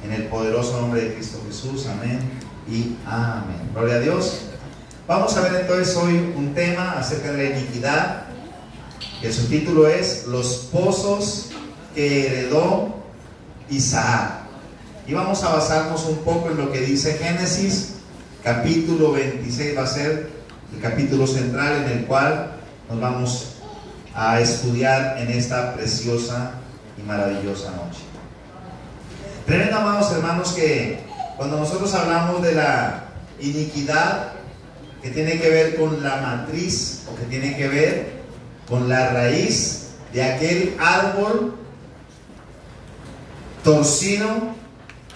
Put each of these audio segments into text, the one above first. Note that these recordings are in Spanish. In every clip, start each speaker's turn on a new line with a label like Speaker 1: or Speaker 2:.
Speaker 1: en el poderoso nombre de Cristo Jesús. Amén y amén. Gloria a Dios. Vamos a ver entonces hoy un tema acerca de la iniquidad. El subtítulo es Los pozos que heredó Isaac. Y vamos a basarnos un poco en lo que dice Génesis, capítulo 26, va a ser el capítulo central en el cual nos vamos a estudiar en esta preciosa y maravillosa noche. Tremendo, amados hermanos, que cuando nosotros hablamos de la iniquidad, que tiene que ver con la matriz o que tiene que ver con la raíz de aquel árbol torcido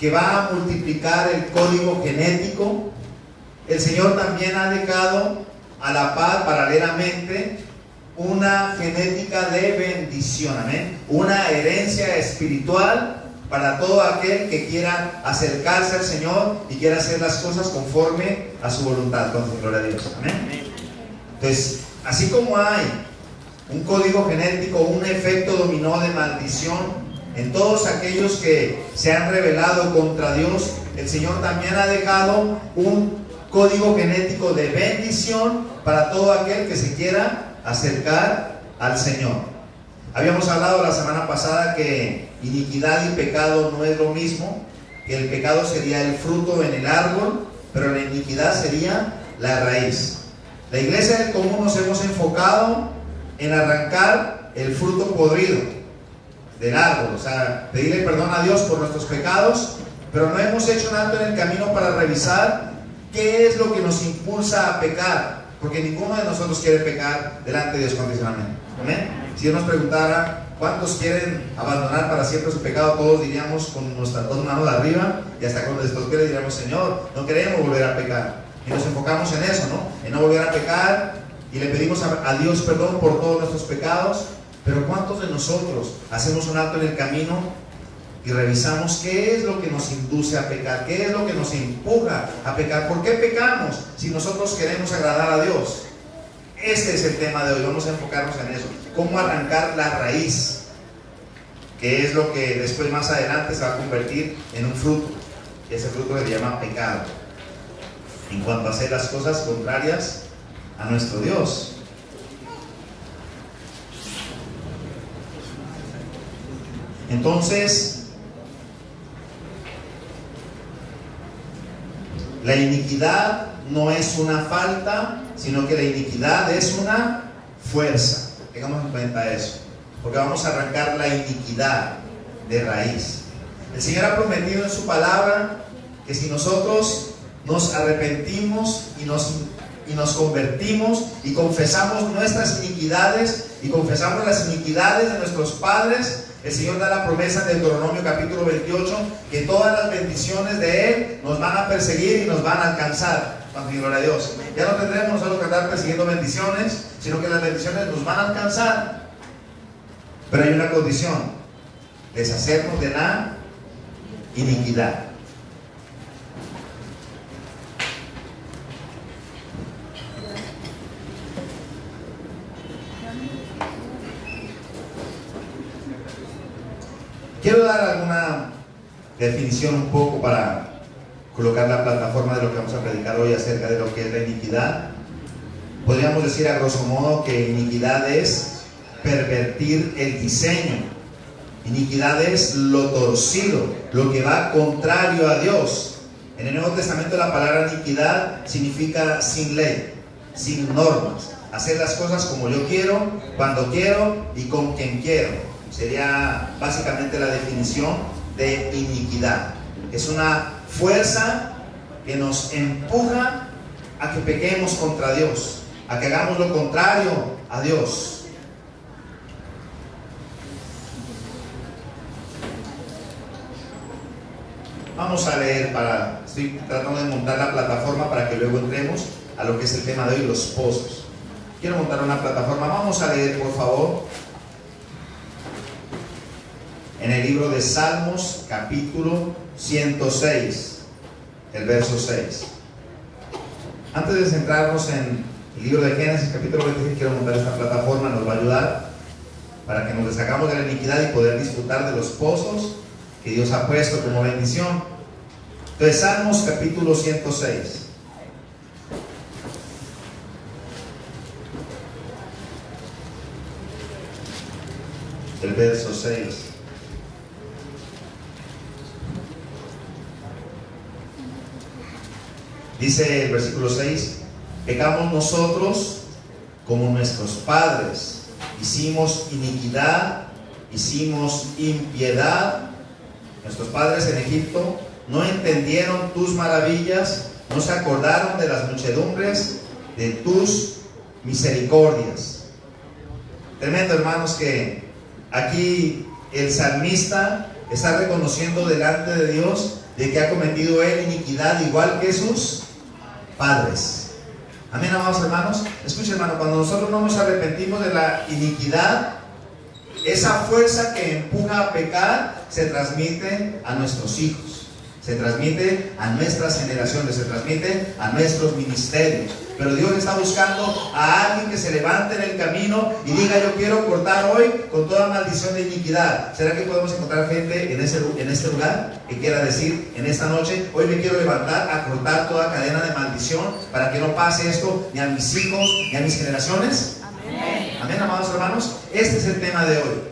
Speaker 1: que va a multiplicar el código genético, el Señor también ha dejado a la par, paralelamente, una genética de bendición, amén, una herencia espiritual para todo aquel que quiera acercarse al Señor y quiera hacer las cosas conforme a su voluntad. Entonces, gloria a Dios, amén. Entonces, así como hay un código genético, un efecto dominó de maldición en todos aquellos que se han rebelado contra Dios, el Señor también ha dejado un código genético de bendición para todo aquel que se quiera acercar al Señor. Habíamos hablado la semana pasada que iniquidad y pecado no es lo mismo, que el pecado sería el fruto en el árbol, pero la iniquidad sería la raíz. La iglesia del común nos hemos enfocado en arrancar el fruto podrido del árbol, o sea, pedirle perdón a Dios por nuestros pecados, pero no hemos hecho un alto en el camino para revisar qué es lo que nos impulsa a pecar, porque ninguno de nosotros quiere pecar delante de Dios condicionalmente. ¿Amén? Si Dios nos preguntara cuántos quieren abandonar para siempre su pecado, todos diríamos con nuestras dos manos arriba, y hasta con nuestros pies diríamos: Señor, no queremos volver a pecar. Y nos enfocamos en eso, ¿no? En no volver a pecar, y le pedimos a Dios perdón por todos nuestros pecados. Pero ¿cuántos de nosotros hacemos un alto en el camino y revisamos qué es lo que nos induce a pecar? ¿Qué es lo que nos empuja a pecar? ¿Por qué pecamos si nosotros queremos agradar a Dios? Este es el tema de hoy, vamos a enfocarnos en eso. Cómo arrancar la raíz, que es lo que después más adelante se va a convertir en un fruto. Ese fruto se llama pecado, en cuanto a hacer las cosas contrarias a nuestro Dios. Entonces, la iniquidad no es una falta, sino que la iniquidad es una fuerza. Tengamos en cuenta eso, porque vamos a arrancar la iniquidad de raíz. El Señor ha prometido en su palabra que si nosotros nos arrepentimos y nos convertimos y confesamos nuestras iniquidades y confesamos las iniquidades de nuestros padres, el Señor da la promesa en Deuteronomio capítulo 28 que todas las bendiciones de Él nos van a perseguir y nos van a alcanzar. Gloria a Dios. Ya no tendremos nosotros que andar persiguiendo bendiciones, sino que las bendiciones nos van a alcanzar. Pero hay una condición: deshacernos de la iniquidad. Quiero dar alguna definición un poco para colocar la plataforma de lo que vamos a predicar hoy acerca de lo que es la iniquidad. Podríamos decir a grosso modo que iniquidad es pervertir el diseño. Iniquidad es lo torcido, lo que va contrario a Dios. En el Nuevo Testamento la palabra iniquidad significa sin ley, sin normas. Hacer las cosas como yo quiero, cuando quiero y con quien quiero. Sería básicamente la definición de iniquidad. Es una fuerza que nos empuja a que pequemos contra Dios, a que hagamos lo contrario a Dios. Vamos a leer, estoy tratando de montar la plataforma para que luego entremos a lo que es el tema de hoy, los pozos. Quiero montar una plataforma. Vamos a leer, por favor, en el libro de Salmos, capítulo 106, el verso 6. Antes de centrarnos en el libro de Génesis, capítulo 26, quiero montar esta plataforma, nos va a ayudar para que nos deshagamos de la iniquidad y poder disfrutar de los pozos que Dios ha puesto como bendición. Entonces, Salmos capítulo 106. El verso 6. Dice el versículo 6: pecamos nosotros como nuestros padres, hicimos iniquidad, hicimos impiedad. Nuestros padres en Egipto no entendieron tus maravillas, no se acordaron de las muchedumbres de tus misericordias. Tremendo, hermanos, que aquí el salmista está reconociendo delante de Dios de que ha cometido él iniquidad igual que sus padres. Amén, amados hermanos. Escuchen, hermano, cuando nosotros no nos arrepentimos de la iniquidad, esa fuerza que empuja a pecar se transmite a nuestros hijos, se transmite a nuestras generaciones, se transmite a nuestros ministerios. Pero Dios está buscando a alguien que se levante en el camino y diga: yo quiero cortar hoy con toda maldición de iniquidad. ¿Será que podemos encontrar gente en este lugar que quiera decir en esta noche: hoy me quiero levantar a cortar toda cadena de maldición para que no pase esto ni a mis hijos ni a mis generaciones? Amén. Amén, amados hermanos. Este es el tema de hoy.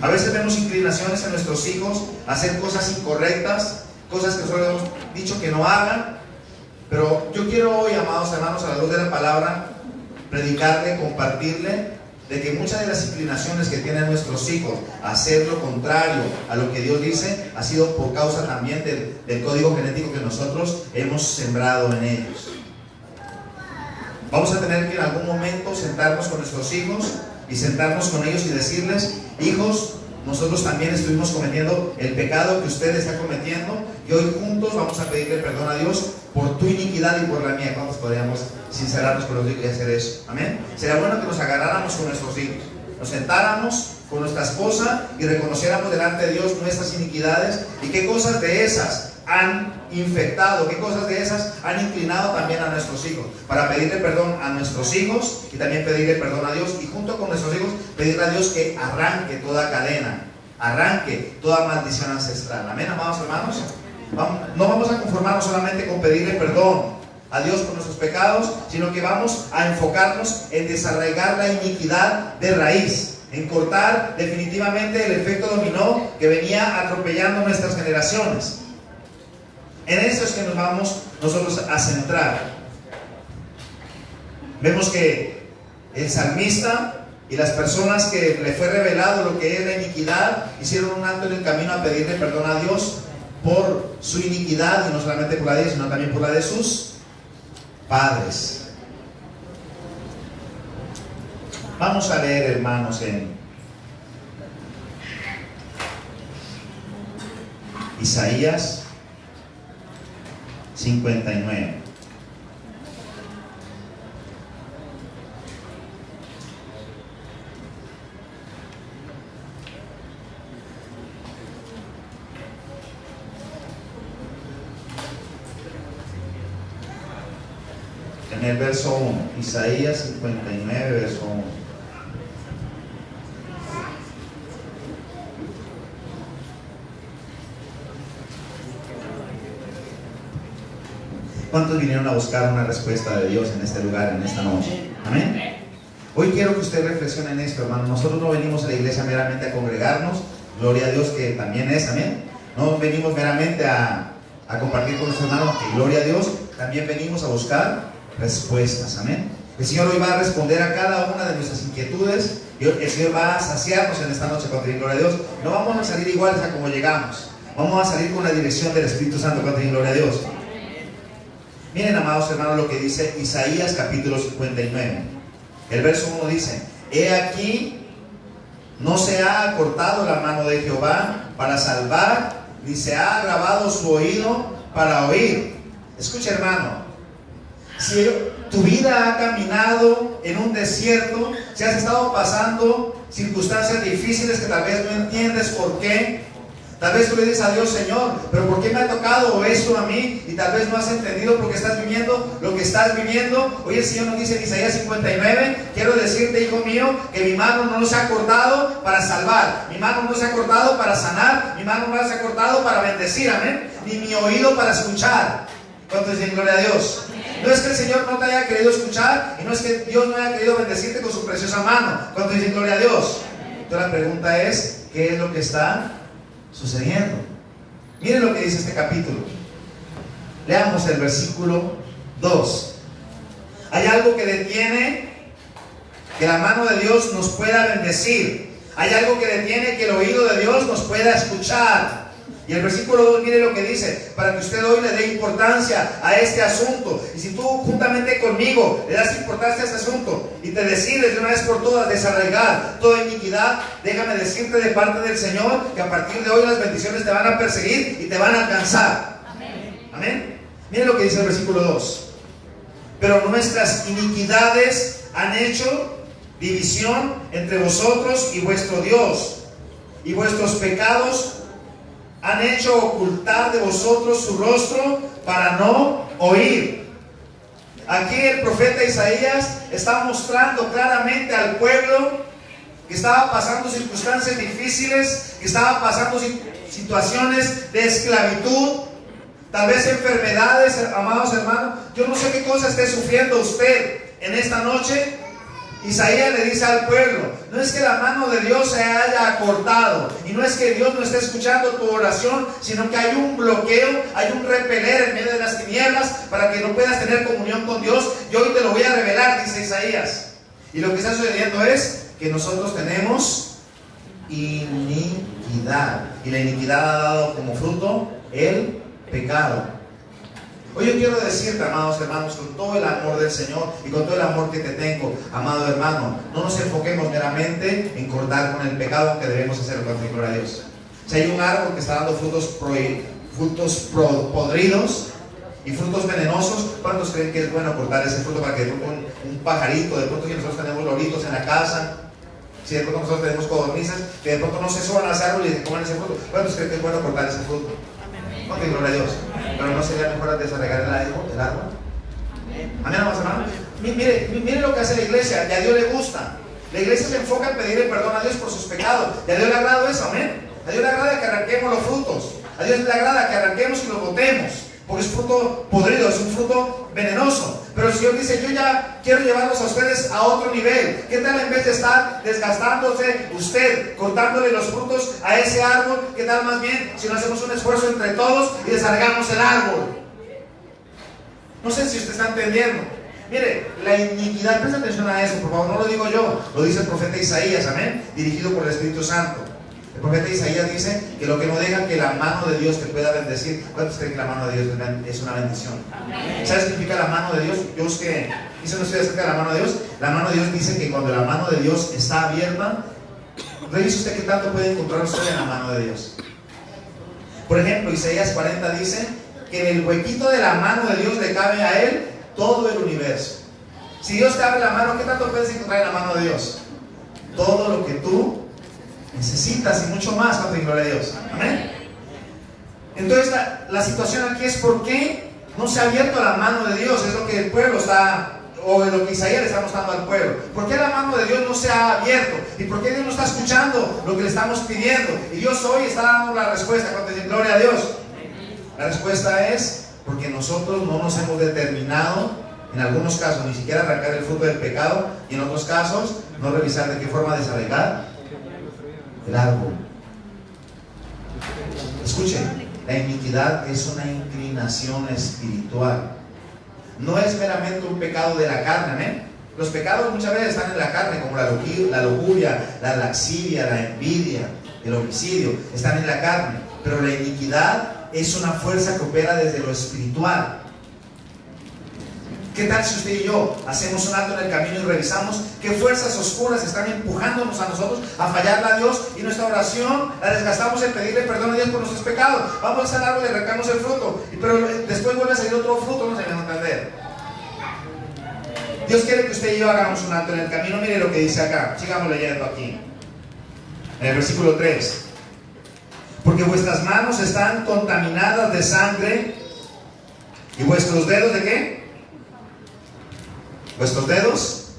Speaker 1: A veces vemos inclinaciones en nuestros hijos a hacer cosas incorrectas, cosas que nosotros hemos dicho que no hagan. Pero yo quiero hoy, amados hermanos, a la luz de la palabra, predicarle, compartirle de que muchas de las inclinaciones que tienen nuestros hijos a hacer lo contrario a lo que Dios dice, ha sido por causa también del código genético que nosotros hemos sembrado en ellos. Vamos a tener que en algún momento sentarnos con nuestros hijos y sentarnos con ellos y decirles: hijos, nosotros también estuvimos cometiendo el pecado que usted está cometiendo, y hoy juntos vamos a pedirle perdón a Dios por tu iniquidad y por la mía. ¿Cuántos podríamos sincerarnos con los hijos y hacer eso? Amén. Sería bueno que nos agarráramos con nuestros hijos, nos sentáramos con nuestra esposa y reconociéramos delante de Dios nuestras iniquidades y qué cosas de esas han infectado, qué cosas de esas han inclinado también a nuestros hijos, para pedirle perdón a nuestros hijos y también pedirle perdón a Dios, y junto con nuestros hijos pedirle a Dios que arranque toda cadena, arranque toda maldición ancestral. Amén, amados hermanos. No vamos a conformarnos solamente con pedirle perdón a Dios por nuestros pecados, sino que vamos a enfocarnos en desarraigar la iniquidad de raíz, en cortar definitivamente el efecto dominó que venía atropellando nuestras generaciones. En eso es que nos vamos nosotros a centrar. Vemos que el salmista y las personas que le fue revelado lo que es la iniquidad hicieron un alto en el camino a pedirle perdón a Dios por su iniquidad, y no solamente por la de ellos, sino también por la de sus padres. Vamos a leer, hermanos, en Isaías 59. En el verso 1, Isaías 59, verso 1. ¿Cuántos vinieron a buscar una respuesta de Dios en este lugar, en esta noche? Amén. Hoy quiero que usted reflexione en esto, hermano. Nosotros no venimos a la iglesia meramente a congregarnos, gloria a Dios que también es, amén. No venimos meramente a compartir con nuestros hermanos, que gloria a Dios, también venimos a buscar respuestas, amén. El Señor hoy va a responder a cada una de nuestras inquietudes, y el Señor va a saciarnos en esta noche, con gloria a Dios. No vamos a salir iguales a como llegamos, vamos a salir con la dirección del Espíritu Santo, con gloria a Dios. Miren, amados hermanos, lo que dice Isaías capítulo 59. El verso 1 dice: he aquí, no se ha acortado la mano de Jehová para salvar, ni se ha agravado su oído para oír. Escucha, hermano, si tu vida ha caminado en un desierto, si has estado pasando circunstancias difíciles que tal vez no entiendes por qué, Tal vez tú le dices a Dios: Señor, pero ¿por qué me ha tocado esto a mí? Y tal vez no has entendido porque estás viviendo lo que estás viviendo. Hoy el Señor nos dice en Isaías 59: quiero decirte, hijo mío, que mi mano no se ha cortado para salvar, mi mano no se ha cortado para sanar, mi mano no se ha cortado para bendecir, amén, ni mi oído para escuchar. ¿Cuántos dicen gloria a Dios? No es que el Señor no te haya querido escuchar, y no es que Dios no haya querido bendecirte con su preciosa mano. ¿Cuántos dicen gloria a Dios? Entonces la pregunta es: ¿qué es lo que está sucediendo? Miren lo que dice este capítulo. Leamos el versículo 2. Hay algo que detiene que la mano de Dios nos pueda bendecir. Hay algo que detiene que el oído de Dios nos pueda escuchar. Y el versículo 2, mire lo que dice: para que usted hoy le dé importancia a este asunto. Y si tú juntamente conmigo le das importancia a este asunto y te decides de una vez por todas desarraigar toda iniquidad, déjame decirte de parte del Señor que a partir de hoy las bendiciones te van a perseguir y te van a alcanzar. Amén. Amén. Mire lo que dice el versículo 2: pero nuestras iniquidades han hecho división entre vosotros y vuestro Dios, y vuestros pecados han hecho ocultar de vosotros su rostro para no oír. Aquí el profeta Isaías está mostrando claramente al pueblo que estaba pasando circunstancias difíciles, que estaba pasando situaciones de esclavitud, tal vez enfermedades, amados hermanos. Yo no sé qué cosa esté sufriendo usted en esta noche. Isaías le dice al pueblo: no es que la mano de Dios se haya cortado, y no es que Dios no esté escuchando tu oración, sino que hay un bloqueo, hay un repeler en medio de las tinieblas para que no puedas tener comunión con Dios. Y hoy te lo voy a revelar, dice Isaías. Y lo que está sucediendo es que nosotros tenemos iniquidad, y la iniquidad ha dado como fruto el pecado. Hoy yo quiero decirte, amados hermanos, con todo el amor del Señor y con todo el amor que te tengo, amado hermano, no nos enfoquemos meramente en cortar con el pecado, que debemos hacerlo con gloria a Dios. Si hay un árbol que está dando frutos podridos y frutos venenosos, ¿cuántos creen que es bueno cortar ese fruto para que de pronto un pajarito, de pronto si nosotros tenemos loritos en la casa, si de pronto nosotros tenemos codornices, que de pronto no se suban a ese árbol y se coman ese fruto, ¿cuántos creen que es bueno cortar ese fruto? ¿Cuánto gloria a Dios? Pero no sería mejor desarraigar el árbol. Amén, amados hermanos. Mire lo que hace la iglesia, y a Dios le gusta. La iglesia se enfoca en pedirle perdón a Dios por sus pecados, y a Dios le agrada eso, amén. A Dios le agrada que arranquemos los frutos, a Dios le agrada que arranquemos y los botemos, porque es fruto podrido, es un fruto venenoso. Pero el Señor dice: yo ya quiero llevarlos a ustedes a otro nivel. ¿Qué tal en vez de estar desgastándose usted, cortándole los frutos a ese árbol? ¿Qué tal más bien si no hacemos un esfuerzo entre todos y desarraigamos el árbol? No sé si usted está entendiendo. Mire, la iniquidad, presta atención a eso, por favor, no lo digo yo, lo dice el profeta Isaías, amén, dirigido por el Espíritu Santo. El profeta Isaías dice que lo que no deja que la mano de Dios te pueda bendecir. ¿Cuántos creen que la mano de Dios es una bendición? Amén. ¿Sabes qué significa la mano de Dios? Yo es que hice un estudio acerca de la mano de Dios. La mano de Dios dice que cuando la mano de Dios está abierta, revise usted qué tanto puede encontrar usted en la mano de Dios. Por ejemplo, Isaías 40 dice que en el huequito de la mano de Dios le cabe a él todo el universo. Si Dios te abre la mano, ¿qué tanto puedes encontrar en la mano de Dios? Todo lo que tú necesitas y mucho más, cuando gloria a Dios. Amén. Entonces la situación aquí es: ¿por qué no se ha abierto la mano de Dios? Es lo que el pueblo está, o lo que Isaías le está mostrando al pueblo. ¿Por qué la mano de Dios no se ha abierto? ¿Y por qué Dios no está escuchando lo que le estamos pidiendo? Y Dios hoy está dando la respuesta, cuando dicen gloria a Dios. La respuesta es porque nosotros no nos hemos determinado, en algunos casos ni siquiera arrancar el fruto del pecado, y en otros casos no revisar de qué forma desarraigar el árbol. Escuchen, la iniquidad es una inclinación espiritual. No es meramente un pecado de la carne, ¿eh? Los pecados muchas veces están en la carne, como la lujuria, la laxivia, la envidia, el homicidio, están en la carne. Pero la iniquidad es una fuerza que opera desde lo espiritual. ¿Qué tal si usted y yo hacemos un alto en el camino y revisamos qué fuerzas oscuras están empujándonos a nosotros a fallarle a Dios, y nuestra oración la desgastamos en pedirle perdón a Dios por nuestros pecados? Vamos al árbol y arrancamos el fruto, pero después vuelve a salir otro fruto, no se me va a entender. Dios quiere que usted y yo hagamos un alto en el camino. Mire lo que dice acá, sigamos leyendo aquí, en el versículo 3. Porque vuestras manos están contaminadas de sangre. ¿Y vuestros dedos de qué? ¿Vuestros dedos?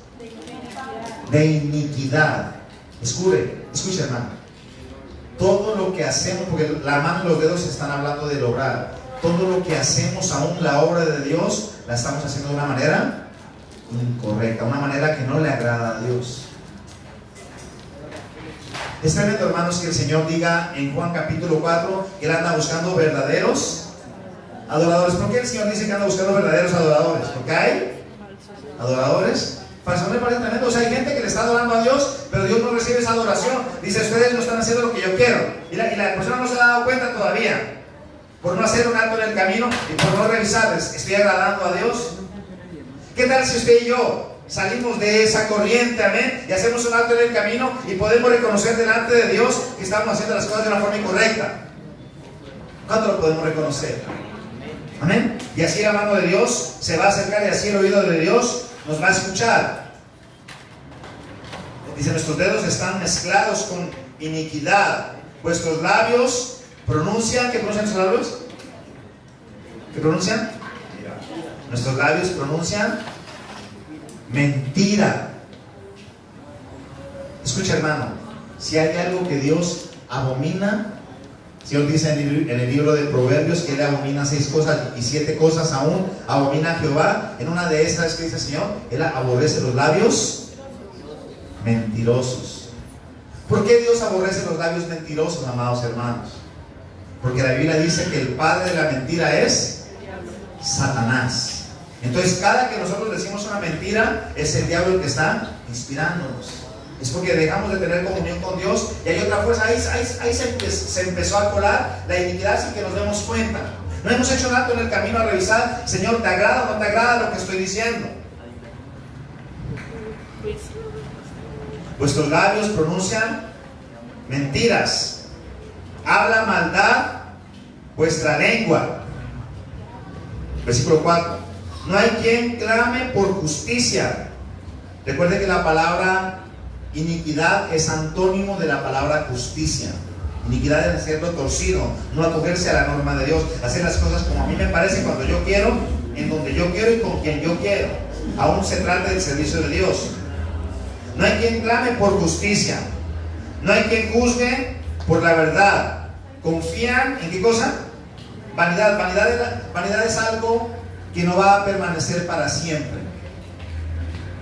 Speaker 1: De iniquidad. Escuche, hermano. Todo lo que hacemos, porque la mano y los dedos están hablando del obrar. Todo lo que hacemos, aún la obra de Dios, la estamos haciendo de una manera incorrecta, una manera que no le agrada a Dios. Es tremendo, hermanos, que el Señor diga en Juan capítulo 4 que Él anda buscando verdaderos adoradores. ¿Por qué el Señor dice que anda buscando verdaderos adoradores? Porque hay adoradores falsos. Me parece tremendo. O sea, hay gente que le está adorando a Dios, pero Dios no recibe esa adoración. Dice, ustedes no están haciendo lo que yo quiero. Y la persona no se ha dado cuenta todavía. Por no hacer un alto en el camino y por no revisarles, ¿estoy agradando a Dios? ¿Qué tal si usted y yo salimos de esa corriente, amén, y hacemos un alto en el camino y podemos reconocer delante de Dios que estamos haciendo las cosas de una forma incorrecta? ¿Cuándo lo podemos reconocer? Amén. Y así la mano de Dios se va a acercar y así el oído de Dios nos va a escuchar. Dice, nuestros dedos están mezclados con iniquidad. Vuestros labios pronuncian. ¿Qué pronuncian sus labios? ¿Qué pronuncian? Nuestros labios pronuncian mentira. Escucha, hermano, si hay algo que Dios abomina, el Señor dice en el libro de Proverbios que Él abomina 6 cosas y 7 cosas aún abomina a Jehová. En una de esas que dice el Señor, Él aborrece los labios mentirosos. ¿Por qué Dios aborrece los labios mentirosos, amados hermanos? Porque la Biblia dice que el padre de la mentira es Satanás. Entonces, cada que nosotros decimos una mentira, es el diablo el que está inspirándonos. Es porque dejamos de tener comunión con Dios y hay otra fuerza. Ahí se empezó a colar la iniquidad sin que nos demos cuenta. No hemos hecho nada en el camino a revisar, Señor, ¿te agrada o no te agrada lo que estoy diciendo? Vuestros labios pronuncian mentiras. Habla maldad vuestra lengua. Versículo 4. No hay quien clame por justicia. Recuerde que la palabra iniquidad es antónimo de la palabra justicia. Iniquidad es hacerlo torcido, no acogerse a la norma de Dios, hacer las cosas como a mí me parece, cuando yo quiero, en donde yo quiero y con quien yo quiero. Aún se trata del servicio de Dios. No hay quien clame por justicia. No hay quien juzgue por la verdad. Confían en ¿qué cosa? Vanidad. Vanidad es algo que no va a permanecer para siempre.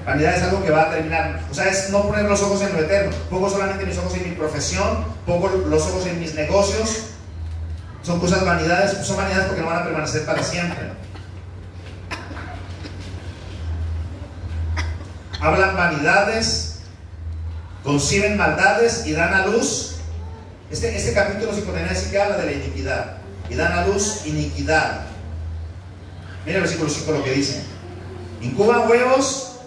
Speaker 1: Vanidad es algo que va a terminar. O sea, es no poner los ojos en lo eterno. Pongo solamente mis ojos en mi profesión, pongo los ojos en mis negocios. Son cosas vanidades, son vanidades porque no van a permanecer para siempre. Hablan vanidades, conciben maldades y dan a luz. Este capítulo se podría decir que habla de la iniquidad. Y dan a luz iniquidad. Mira el versículo 5 lo que dice. Incuban huevos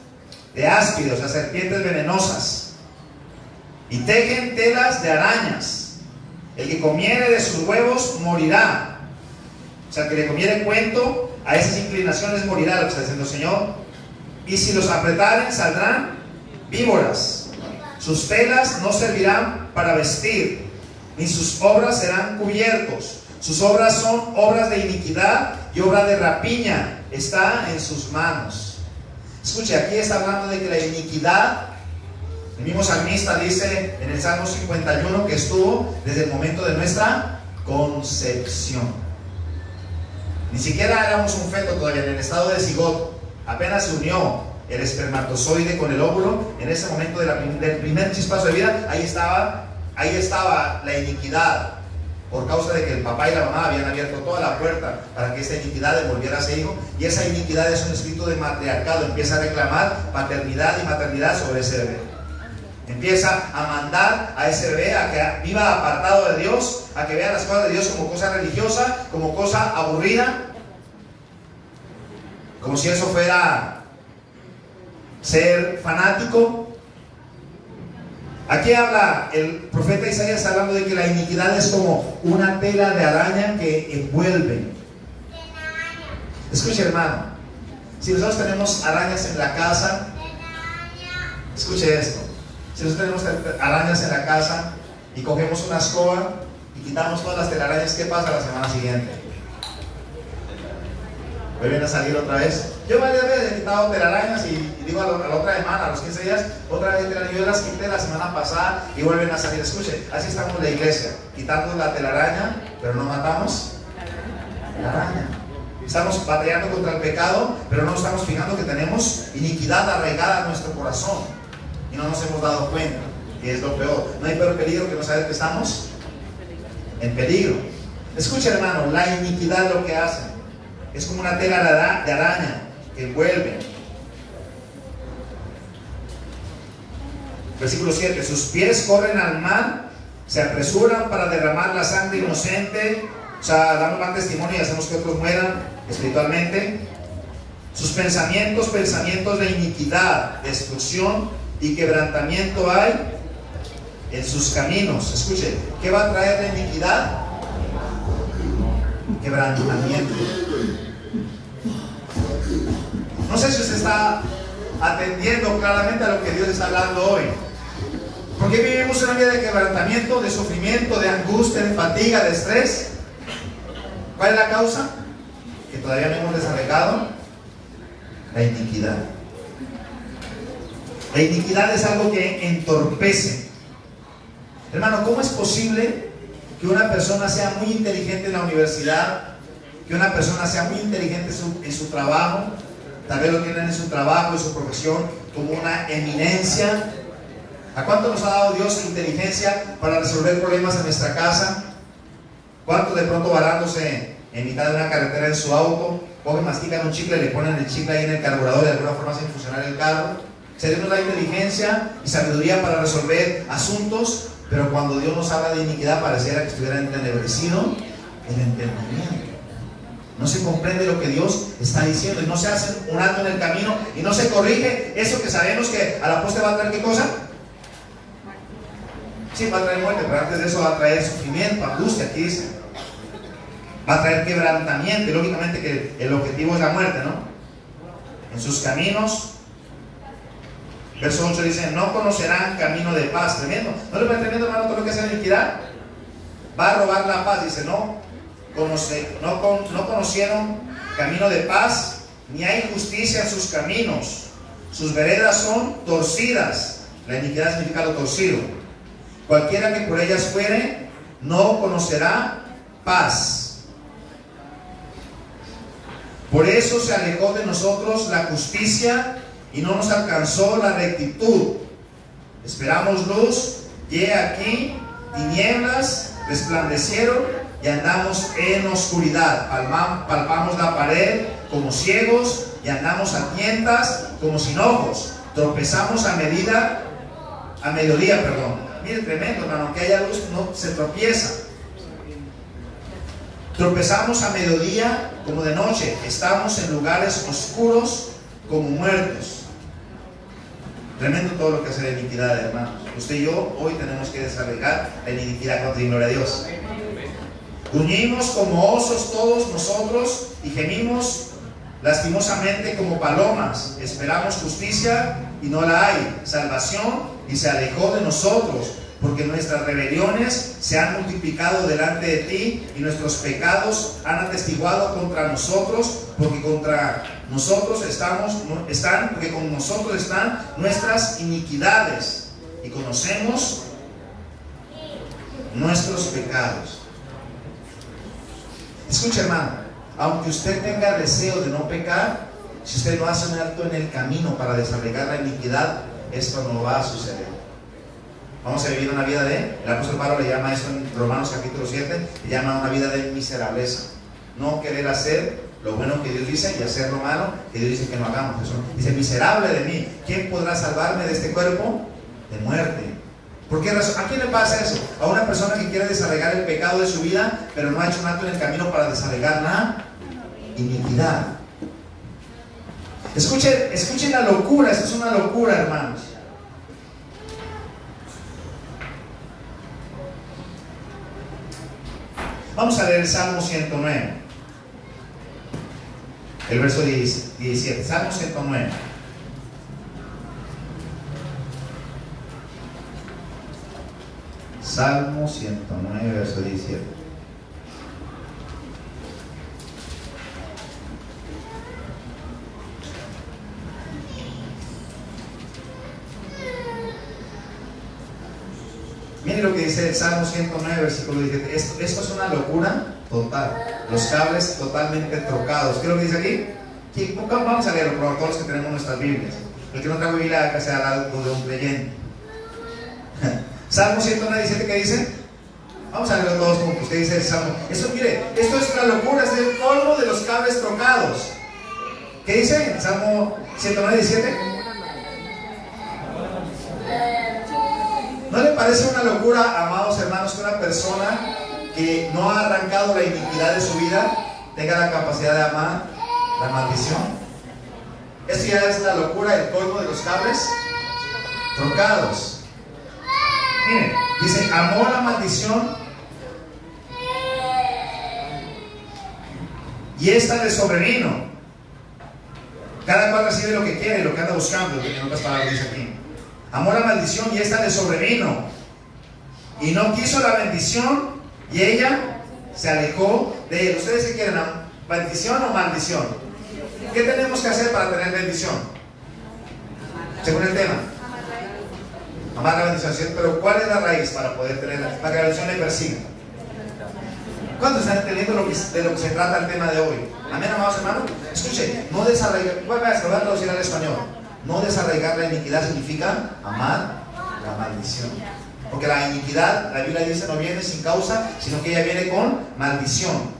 Speaker 1: de áspidos, o sea, serpientes venenosas, y tejen telas de arañas. El que comiere de sus huevos morirá. O sea, el que le comiere cuento a esas inclinaciones morirá, lo que está diciendo el Señor. Y si los apretaren, saldrán víboras. Sus telas no servirán para vestir, ni sus obras serán cubiertos. Sus obras son obras de iniquidad y obra de rapiña está en sus manos. Escuche, aquí está hablando de que la iniquidad, el mismo salmista dice en el Salmo 51 que estuvo desde el momento de nuestra concepción. Ni siquiera éramos un feto todavía, en el estado de cigoto. Apenas se unió el espermatozoide con el óvulo. En ese momento del primer chispazo de vida, ahí estaba la iniquidad. Por causa de que el papá y la mamá habían abierto toda la puerta para que esa iniquidad devolviera a ese hijo. Y esa iniquidad es un espíritu de matriarcado. Empieza a reclamar paternidad y maternidad sobre ese bebé. Empieza a mandar a ese bebé a que viva apartado de Dios, a que vea las cosas de Dios como cosa religiosa, como cosa aburrida, como si eso fuera ser fanático. Aquí habla el profeta Isaías, está hablando de que la iniquidad es como una tela de araña que envuelve. Escuche, hermano, si nosotros tenemos arañas en la casa, escuche esto, si nosotros tenemos arañas en la casa y cogemos una escoba y quitamos todas las telarañas, ¿qué pasa la semana siguiente? Vuelven a salir otra vez. Yo varias veces he quitado telarañas y digo a la otra semana, a los 15 días, otra vez telarañas. Yo las quité la semana pasada y vuelven a salir. Escuche, así estamos en la iglesia, quitando la telaraña, pero no matamos la araña. Estamos batallando contra el pecado, pero no estamos fijando que tenemos iniquidad arraigada en nuestro corazón y no nos hemos dado cuenta, y es lo peor. No hay peor peligro que no saber que estamos en peligro. Escucha, hermano, la iniquidad lo que hace es como una tela de araña que envuelve. Versículo 7: sus pies corren al mal, se apresuran para derramar la sangre inocente. O sea, damos mal testimonio y hacemos que otros mueran espiritualmente. Sus pensamientos de iniquidad, destrucción y quebrantamiento hay en sus caminos. Escuche, ¿qué va a traer la iniquidad? Quebrantamiento. No sé si usted está atendiendo claramente a lo que Dios está hablando hoy. ¿Por qué vivimos una vida de quebrantamiento, de sufrimiento, de angustia, de fatiga, de estrés? ¿Cuál es la causa? Que todavía no hemos desarraigado la iniquidad. La iniquidad es algo que entorpece. Hermano, ¿cómo es posible que una persona sea muy inteligente en la universidad, que una persona sea muy inteligente en su trabajo, tal vez lo tienen en su trabajo, en su profesión, como una eminencia? ¿A cuánto nos ha dado Dios inteligencia para resolver problemas en nuestra casa? ¿Cuántos de pronto varándose en mitad de una carretera en su auto, cogen, mastican un chicle, le ponen el chicle ahí en el carburador y de alguna forma hacen funcionar el carro? Se Dios nos da inteligencia y sabiduría para resolver asuntos, pero cuando Dios nos habla de iniquidad pareciera que estuviera entenebrecido el entendimiento. No se comprende lo que Dios está diciendo y no se hace un alto en el camino y no se corrige eso que sabemos que a la postre va a traer ¿qué cosa? Sí, va a traer muerte, pero antes de eso va a traer sufrimiento, angustia, aquí dice. Va a traer quebrantamiento, y lógicamente que el objetivo es la muerte, ¿no? En sus caminos, verso 8 dice, no conocerán camino de paz. Tremendo. ¿No le parece tremendo, hermano, todo lo que hace la iniquidad? Va a robar la paz, dice, no conocieron camino de paz, ni hay justicia en sus caminos. Sus veredas son torcidas. La iniquidad significa lo torcido. Cualquiera que por ellas fuere, no conocerá paz. Por eso se alejó de nosotros la justicia y no nos alcanzó la rectitud. Esperamos luz, y he aquí tinieblas resplandecieron y andamos en oscuridad. Palpamos la pared como ciegos y andamos a tientas como sin ojos. Tropezamos a mediodía. Mire, tremendo, hermano, que haya luz no se tropieza. Tropezamos a mediodía como de noche. Estamos en lugares oscuros como muertos. Tremendo todo lo que hace la iniquidad, hermanos. Usted y yo hoy tenemos que desarraigar la iniquidad contra gloria a Dios. Gruñimos como osos todos nosotros y gemimos lastimosamente como palomas. Esperamos justicia y no la hay, salvación y se alejó de nosotros, porque nuestras rebeliones se han multiplicado delante de ti y nuestros pecados han atestiguado contra nosotros, porque contra nosotros porque con nosotros están nuestras iniquidades y conocemos nuestros pecados. Escucha, hermano, aunque usted tenga deseo de no pecar, si usted no hace un alto en el camino para desarraigar la iniquidad, esto no va a suceder. Vamos a vivir una vida el apóstol Pablo le llama eso en Romanos capítulo 7, le llama una vida de miserableza. No querer hacer lo bueno que Dios dice y hacer lo malo que Dios dice que no hagamos. Eso dice, miserable de mí, ¿quién podrá salvarme de este cuerpo? De muerte. ¿Por qué razón? ¿A quién le pasa eso? A una persona que quiere desarraigar el pecado de su vida, pero no ha hecho un acto en el camino para desarraigar la iniquidad. Escuchen la locura, esto es una locura, hermanos. Vamos a leer el Salmo 109, el verso 17, Salmo 109. Salmo 109, verso 17. Miren lo que dice el Salmo 109, versículo 17. Esto es una locura total. Los cables totalmente trocados. ¿Qué es lo que dice aquí? Vamos a leerlo, por favor, todos los que tenemos nuestras Biblias. El que no trae Biblia, que sea al lado de un creyente. Salmo 109, 17, ¿qué dice? Vamos a leerlo todos juntos. ¿Qué dice el Salmo? Esto, mire, esto es una locura, es el colmo de los cables trocados. ¿Qué dice el Salmo 109, 17? ¿No le parece una locura, amados hermanos, que una persona que no ha arrancado la iniquidad de su vida tenga la capacidad de amar la maldición? Esto ya es la locura, el colmo de los cables trocados. Miren, dice, amó la maldición y esta le sobrevino. Cada cual recibe lo que quiere, lo que anda buscando, en otras palabras dice aquí. Amó la maldición y esta le sobrevino. Y no quiso la bendición y ella se alejó de él. ¿Ustedes qué quieren? ¿Bendición o maldición? ¿Qué tenemos que hacer para tener bendición? Según el tema. Amar la bendición, ¿cierto? Pero ¿cuál es la raíz para poder tenerla? Para que la bendición le persiga. ¿Cuántos están entendiendo de lo que se trata el tema de hoy? Amén, amados hermanos. Escuche, no desarraigar, voy a traducir al español. No desarraigar la iniquidad significa amar la maldición. Porque la iniquidad, la Biblia dice, no viene sin causa, sino que ella viene con maldición.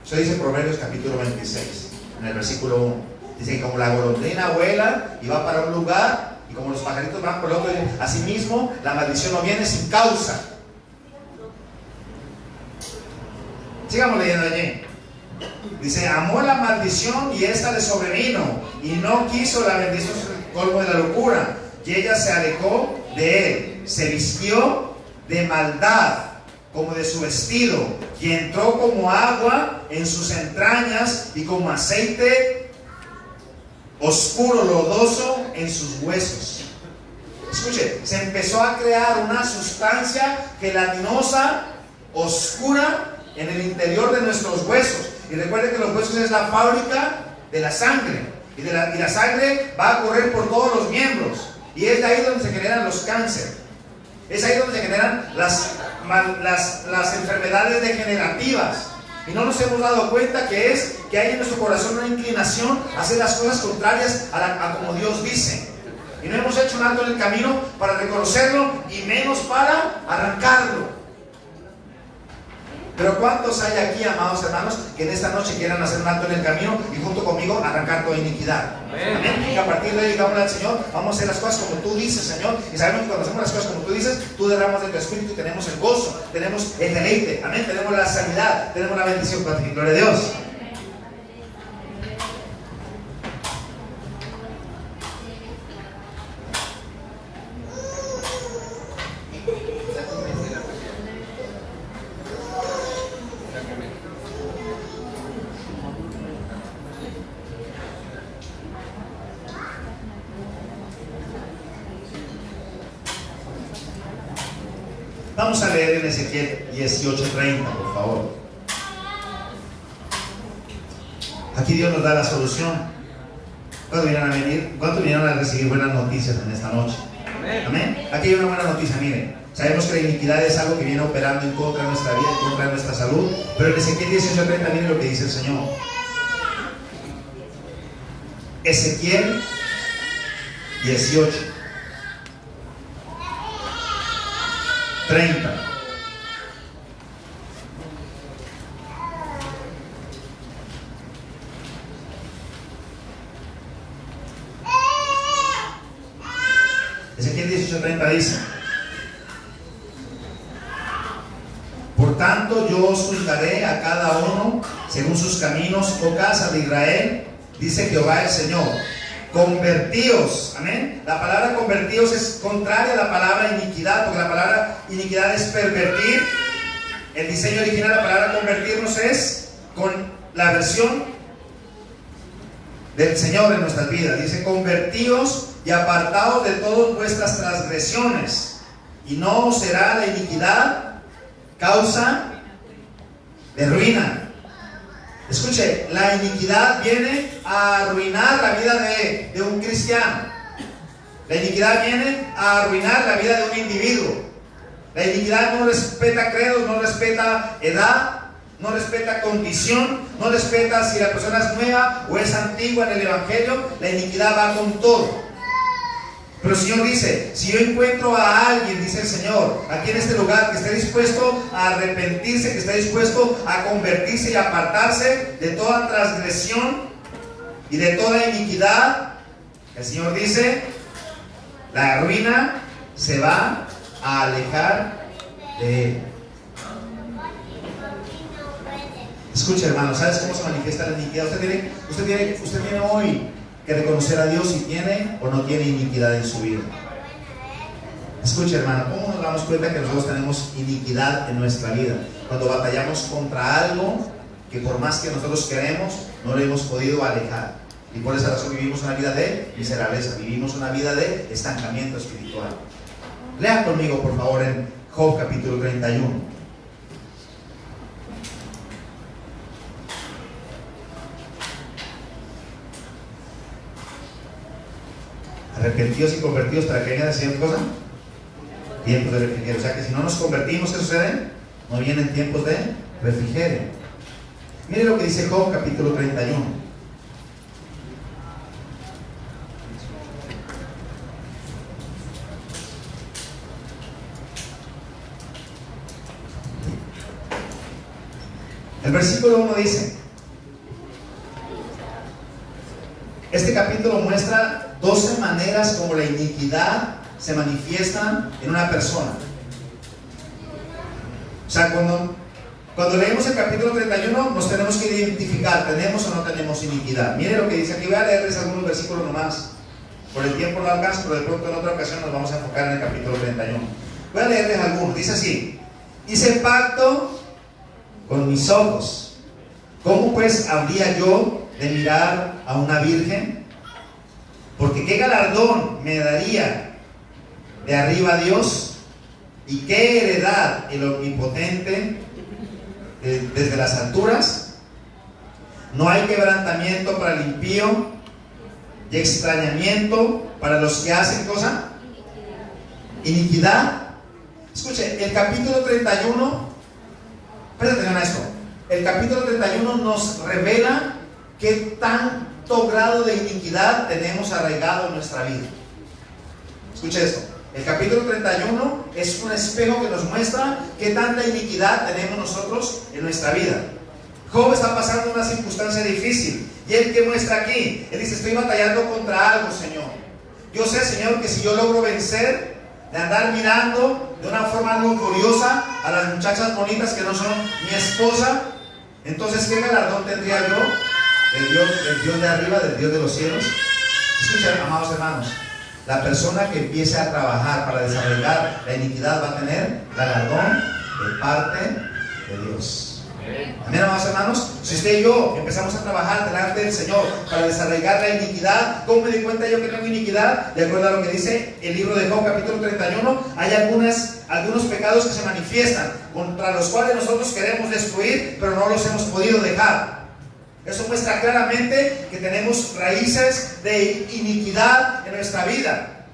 Speaker 1: Eso dice Proverbios capítulo 26, en el versículo 1. Dice que como la golondrina vuela y va para un lugar, y como los pajaritos van por el otro, asimismo, la maldición no viene sin causa. Sigamos leyendo allí. Dice, amó la maldición y esta le sobrevino, y no quiso la bendición, colmo de la locura, y ella se alejó de él, se vistió de maldad como de su vestido, y entró como agua en sus entrañas y como aceite oscuro, lodoso en sus huesos. Escuche, se empezó a crear una sustancia gelatinosa, oscura, en el interior de nuestros huesos. Y recuerden que los huesos es la fábrica de la sangre. Y la sangre va a correr por todos los miembros. Y es de ahí donde se generan los cánceres. Es ahí donde se generan las enfermedades degenerativas. Y no nos hemos dado cuenta que hay en nuestro corazón una inclinación a hacer las cosas contrarias a como Dios dice. Y no hemos hecho un alto en el camino para reconocerlo y menos para arrancarlo. Pero ¿cuántos hay aquí, amados hermanos, que en esta noche quieran hacer un alto en el camino y junto conmigo arrancar toda iniquidad? Amén. Y a partir de ahí, digámosle al Señor, vamos a hacer las cosas como tú dices, Señor. Y sabemos que cuando hacemos las cosas como tú dices, tú derramas de tu espíritu y tenemos el gozo, tenemos el deleite. Amén. Tenemos la sanidad, tenemos la bendición. Gloria a Dios. Vamos a leer en Ezequiel 18:30, por favor. Aquí Dios nos da la solución. ¿Cuántos vinieron a recibir buenas noticias en esta noche? Amén. Aquí hay una buena noticia, miren. Sabemos que la iniquidad es algo que viene operando en contra de nuestra vida, en contra de nuestra salud. Pero en Ezequiel 18:30 miren lo que dice el Señor. Ezequiel 18:30. Ezequiel 18:30 dice: por tanto yo os juzgaré a cada uno según sus caminos, oh casa de Israel, dice Jehová el Señor. Convertíos, amén. La palabra convertíos es contraria a la palabra iniquidad, porque la palabra iniquidad es pervertir. El diseño original de la palabra convertirnos es con la versión del Señor en nuestras vidas. Dice: convertíos y apartaos de todas vuestras transgresiones y no será la iniquidad causa de ruina. Escuche, la iniquidad viene a arruinar la vida de un cristiano. La iniquidad viene a arruinar la vida de un individuo. La iniquidad no respeta credos, no respeta edad, no respeta condición, no respeta si la persona es nueva o es antigua en el Evangelio. La iniquidad va con todo. Pero el Señor dice, si yo encuentro a alguien, dice el Señor, aquí en este lugar, que esté dispuesto a arrepentirse, que esté dispuesto a convertirse y apartarse de toda transgresión y de toda iniquidad, el Señor dice, la ruina se va a alejar de él. Escucha, hermano, ¿sabes cómo se manifiesta la iniquidad? Usted tiene hoy que reconocer a Dios si tiene o no tiene iniquidad en su vida. Escucha, hermano, ¿cómo nos damos cuenta que nosotros tenemos iniquidad en nuestra vida? Cuando batallamos contra algo que por más que nosotros queremos, no lo hemos podido alejar. Y por esa razón vivimos una vida de miserableza, vivimos una vida de estancamiento espiritual. Lea conmigo, por favor, en Job capítulo 31. Arrepentidos y convertidos para que vengan a hacer cosa, tiempos de refrigerio. O sea que si no nos convertimos, ¿qué sucede? No vienen tiempos de refrigerio. Mire lo que dice Job capítulo 31. El versículo 1 dice, este capítulo muestra 12 maneras como la iniquidad se manifiesta en una persona. O sea, cuando leemos el capítulo 31 nos tenemos que identificar, ¿tenemos o no tenemos iniquidad? Mire lo que dice aquí, voy a leerles algunos versículos nomás. Por el tiempo no alcanza, pero de pronto en otra ocasión nos vamos a enfocar en el capítulo 31. Voy a leerles algunos, dice así: hice pacto con mis ojos, ¿cómo pues habría yo de mirar a una virgen? Porque qué galardón me daría de arriba Dios, y qué heredad el omnipotente desde las alturas. No hay quebrantamiento para el impío y extrañamiento para los que hacen cosa, iniquidad. Escuche, el capítulo 31, presta atención a esto. El capítulo 31 nos revela qué tanto grado de iniquidad tenemos arraigado en nuestra vida. Escuche esto. El capítulo 31 es un espejo que nos muestra qué tanta iniquidad tenemos nosotros en nuestra vida. Job está pasando una circunstancia difícil. ¿Y él qué muestra aquí? Él dice: estoy batallando contra algo, Señor. Yo sé, Señor, que si yo logro vencer de andar mirando de una forma algo curiosa a las muchachas bonitas que no son mi esposa, entonces ¿qué galardón tendría yo del Dios de arriba, del Dios de los cielos? Escuchen, amados hermanos, la persona que empiece a trabajar para desarrollar la iniquidad va a tener galardón de parte de Dios. Amén, amados hermanos. Si usted y yo empezamos a trabajar delante del Señor para desarraigar la iniquidad, ¿cómo me di cuenta yo que tengo iniquidad? De acuerdo a lo que dice el libro de Job capítulo 31, hay algunos pecados que se manifiestan, contra los cuales nosotros queremos destruir, pero no los hemos podido dejar. Eso muestra claramente que tenemos raíces de iniquidad en nuestra vida.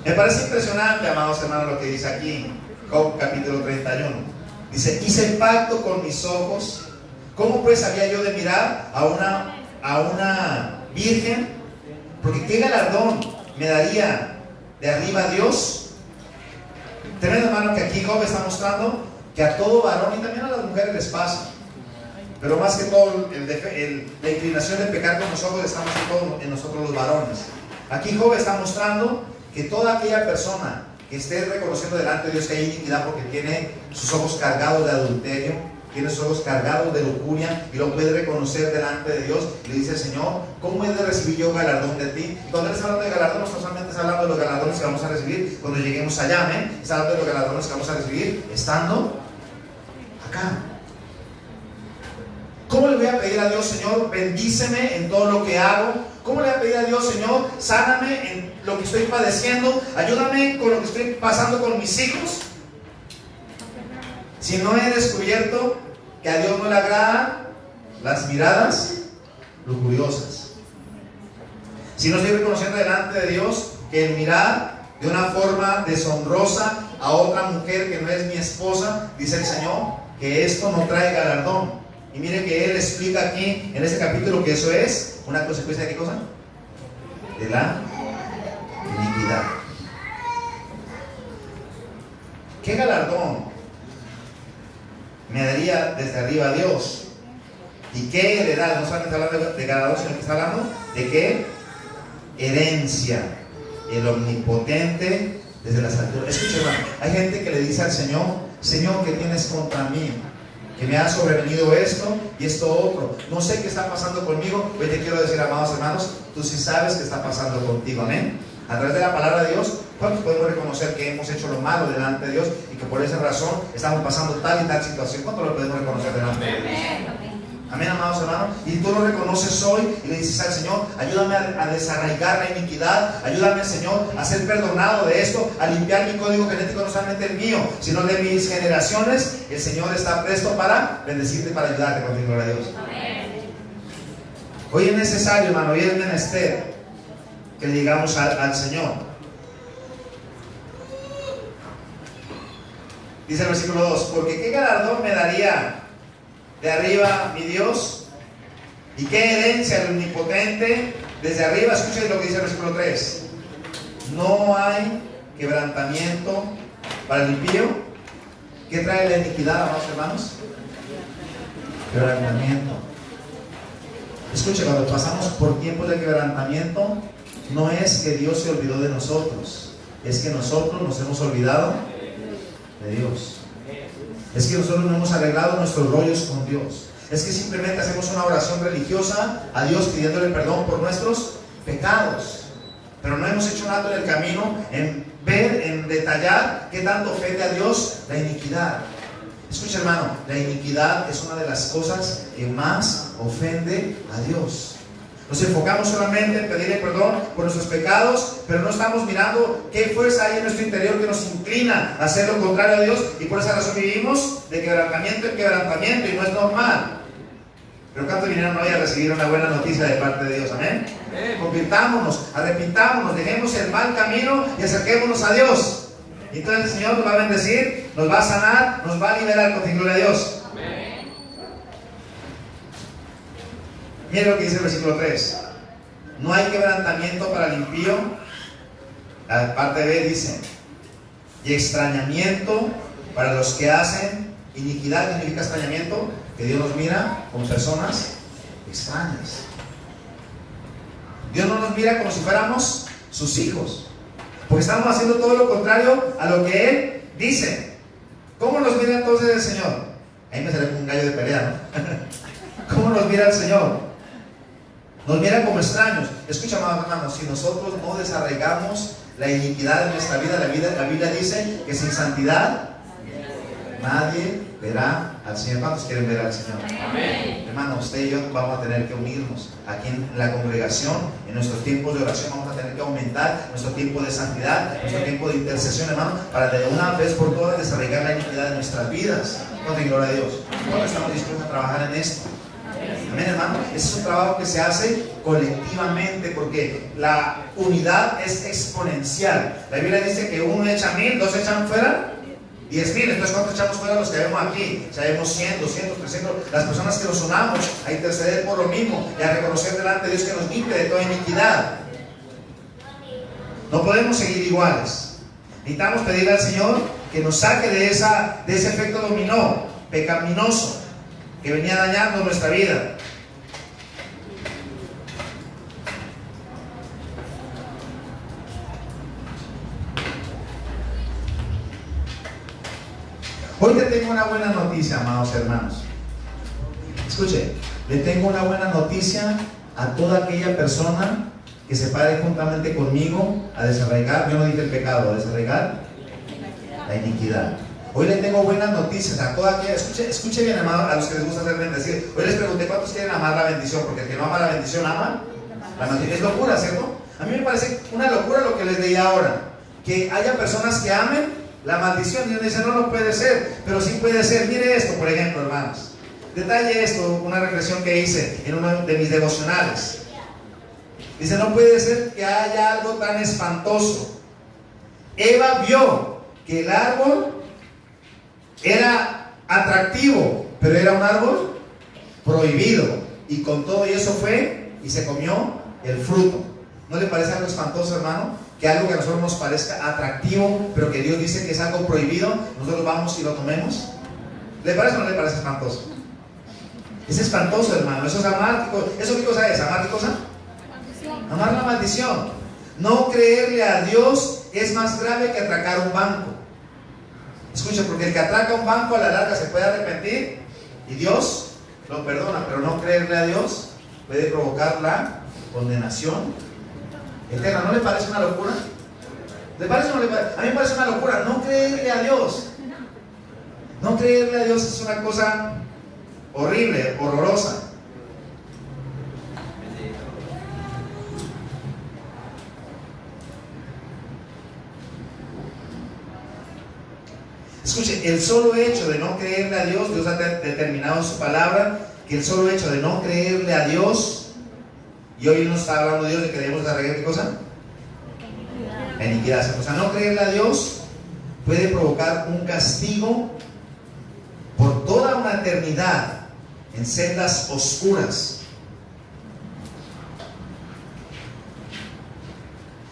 Speaker 1: Me parece impresionante, amados hermanos, lo que dice aquí Job capítulo 31. Dice: hice pacto con mis ojos, ¿cómo pues había yo de mirar a una virgen? Porque qué galardón me daría de arriba Dios. Tremendo, hermano, que aquí Job está mostrando que a todo varón, y también a las mujeres les pasa, pero más que todo la inclinación de pecar con los ojos estamos en nosotros los varones. Aquí Job está mostrando que toda aquella persona que esté reconociendo delante de Dios que hay iniquidad porque tiene sus ojos cargados de adulterio, tiene sus ojos cargados de lujuria, y lo puede reconocer delante de Dios, y le dice: Señor, ¿cómo he de recibir yo galardón de ti? Y cuando él está hablando de galardón, no solamente está hablando de los galardones que vamos a recibir cuando lleguemos allá, ¿eh? Está hablando de los galardones que vamos a recibir estando acá. ¿Cómo le voy a pedir a Dios: Señor, bendíceme en todo lo que hago? ¿Cómo le voy a pedir a Dios: Señor, sáname lo que estoy padeciendo, ayúdame con lo que estoy pasando con mis hijos. Si no he descubierto que a Dios no le agradan las miradas lujuriosas, si no estoy reconociendo delante de Dios que el mirar de una forma deshonrosa a otra mujer que no es mi esposa, dice el Señor, que esto no trae galardón. Y mire que Él explica aquí en este capítulo que eso es una consecuencia de ¿qué cosa? De la iniquidad. ¿Qué galardón me daría desde arriba Dios? ¿Y qué heredad? No solamente está hablando de galardón, sino que está hablando de qué herencia. El omnipotente desde las alturas. Escucha, hermano, hay gente que le dice al Señor: Señor, ¿qué tienes contra mí? Que me ha sobrevenido esto y esto otro. No sé qué está pasando conmigo. Hoy te quiero decir, amados hermanos, tú sí sabes qué está pasando contigo. Amén. A través de la palabra de Dios, ¿cuántos podemos reconocer que hemos hecho lo malo delante de Dios y que por esa razón estamos pasando tal y tal situación? ¿Cuántos lo podemos reconocer delante de Dios? Amén, amados hermanos. Y tú lo reconoces hoy y le dices al Señor: ayúdame a desarraigar la iniquidad, ayúdame, Señor, a ser perdonado de esto, a limpiar mi código genético, no solamente el mío, sino de mis generaciones. El Señor está presto para bendecirte y para ayudarte, con gloria a Dios. Amén. Hoy es necesario, hermano, hoy es menester que le digamos al Señor. Dice el versículo 2: porque qué galardón me daría de arriba mi Dios, y qué herencia del omnipotente desde arriba. Escuchen lo que dice el versículo 3: no hay quebrantamiento para el impío. ¿Qué trae la iniquidad, amados hermanos? Quebrantamiento. Escuchen, cuando pasamos por tiempos de quebrantamiento, no es que Dios se olvidó de nosotros, es que nosotros nos hemos olvidado de Dios. Es que nosotros no hemos arreglado nuestros rollos con Dios. Es que simplemente hacemos una oración religiosa a Dios pidiéndole perdón por nuestros pecados, pero no hemos hecho nada en el camino en ver, en detallar qué tanto ofende a Dios la iniquidad. Escucha, hermano, la iniquidad es una de las cosas que más ofende a Dios. Nos enfocamos solamente en pedirle perdón por nuestros pecados, pero no estamos mirando qué fuerza hay en nuestro interior que nos inclina a hacer lo contrario a Dios, y por esa razón vivimos de quebrantamiento en quebrantamiento, y no es normal. Pero ¿cuántos vinieron hoy a recibir una buena noticia de parte de Dios? Amén. Convirtámonos, arrepintámonos, dejemos el mal camino y acerquémonos a Dios. Y entonces el Señor nos va a bendecir, nos va a sanar, nos va a liberar, con gloria a Dios. Mira lo que dice el versículo 3: no hay quebrantamiento para el impío. La parte B dice: y extrañamiento para los que hacen iniquidad. ¿Qué significa extrañamiento? Que Dios nos mira como personas extrañas. Dios no nos mira como si fuéramos sus hijos, porque estamos haciendo todo lo contrario a lo que Él dice. ¿Cómo nos mira entonces el Señor? Ahí me sale un gallo de pelea, ¿no? ¿Cómo nos mira el Señor? Nos mira como extraños. Escucha, amados hermanos, si nosotros no desarraigamos la iniquidad en nuestra vida, la Biblia dice que sin santidad nadie verá al Señor. ¿Cuántos quieren ver al Señor? Amén. Hermano, usted y yo vamos a tener que unirnos aquí en la congregación. En nuestros tiempos de oración vamos a tener que aumentar nuestro tiempo de santidad, nuestro tiempo de intercesión, hermano, para de una vez por todas desarraigar la iniquidad de nuestras vidas. Con gloria a Dios. ¿Cuántos estamos dispuestos a trabajar en esto? Amén, hermano. Ese es un trabajo que se hace colectivamente, porque la unidad es exponencial. La Biblia dice que uno echa 1000, dos echan fuera 10,000. Entonces, ¿cuántos echamos fuera los que vemos aquí? Sabemos 100, 200, 300. Las personas que nos unamos a interceder por lo mismo y a reconocer delante de Dios que nos limpie de toda iniquidad. No podemos seguir iguales. Necesitamos pedirle al Señor que nos saque de ese efecto dominó pecaminoso que venía dañando nuestra vida. Hoy te tengo una buena noticia, amados hermanos. Escuche, le tengo una buena noticia a toda aquella persona que se pare juntamente conmigo a desarraigar, yo no dije el pecado, a desarraigar la iniquidad. Hoy le tengo buenas noticias a toda aquella, escuche bien, amado, a los que les gusta ser bendecidos. Hoy les pregunté cuántos quieren amar la bendición, porque el que no ama la bendición ama la maldición. Es locura, ¿cierto? A mí me parece una locura lo que les leí ahora, que haya personas que amen la maldición. Y uno dice, no, no puede ser, pero sí puede ser. Mire esto, por ejemplo, hermanos. Detalle esto, una reflexión que hice en uno de mis devocionales. Dice, no puede ser que haya algo tan espantoso. Eva vio que el árbol era atractivo, pero era un árbol prohibido. Y con todo y eso fue y se comió el fruto. ¿No le parece algo espantoso, hermano? Que algo que a nosotros nos parezca atractivo, pero que Dios dice que es algo prohibido, nosotros vamos y lo tomemos. ¿Le parece o no le parece espantoso? Es espantoso, hermano. Eso es amar. ¿Eso qué cosa es? ¿Amar qué cosa? Amar la maldición. No creerle a Dios es más grave que atracar un banco. Escucha, porque el que atraca un banco a la larga se puede arrepentir y Dios lo perdona, pero no creerle a Dios puede provocar la condenación eterna. ¿No le parece una locura? ¿Le parece o no le parece? A mí me parece una locura no creerle a Dios. No creerle a Dios es una cosa horrible, horrorosa. Escuche, el solo hecho de no creerle a Dios, Dios ha determinado en su palabra que el solo hecho de no creerle a Dios, y hoy nos está hablando Dios de que debemos desarrollar ¿qué cosa? Iniquidad. O sea, no creerle a Dios puede provocar un castigo por toda una eternidad en sendas oscuras.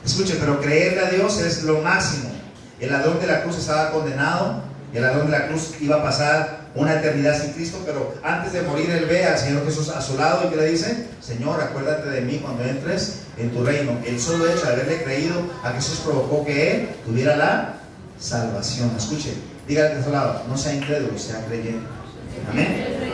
Speaker 1: Escuche, pero creerle a Dios es lo máximo. El ladrón de la cruz estaba condenado y el ladrón de la cruz iba a pasar una eternidad sin Cristo, pero antes de morir él ve al Señor Jesús a su lado y que le dice, Señor, acuérdate de mí cuando entres en tu reino. El solo hecho de haberle creído a Jesús provocó que él tuviera la salvación. Escuche, dígale a su lado, no sea incrédulo, sea creyente. Amén.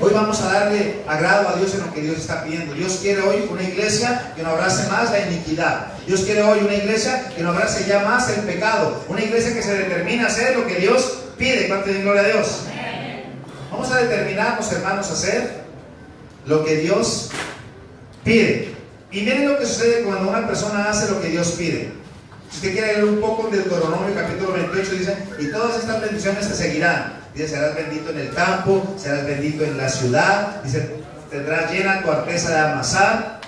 Speaker 1: Hoy vamos a darle agrado a Dios en lo que Dios está pidiendo. Dios quiere hoy una iglesia que no abrace más la iniquidad. Dios quiere hoy una iglesia que no abrace ya más el pecado. Una iglesia que se determina a hacer lo que Dios pide. ¿Cuánto de gloria a Dios? Vamos a determinarnos, hermanos, a hacer lo que Dios pide. Y miren lo que sucede cuando una persona hace lo que Dios pide. Si usted quiere leer un poco en Deuteronomio capítulo 28, dice, y todas estas bendiciones te seguirán. Dice, serás bendito en el campo, serás bendito en la ciudad. Dice, tendrás llena tu arteza de amasar.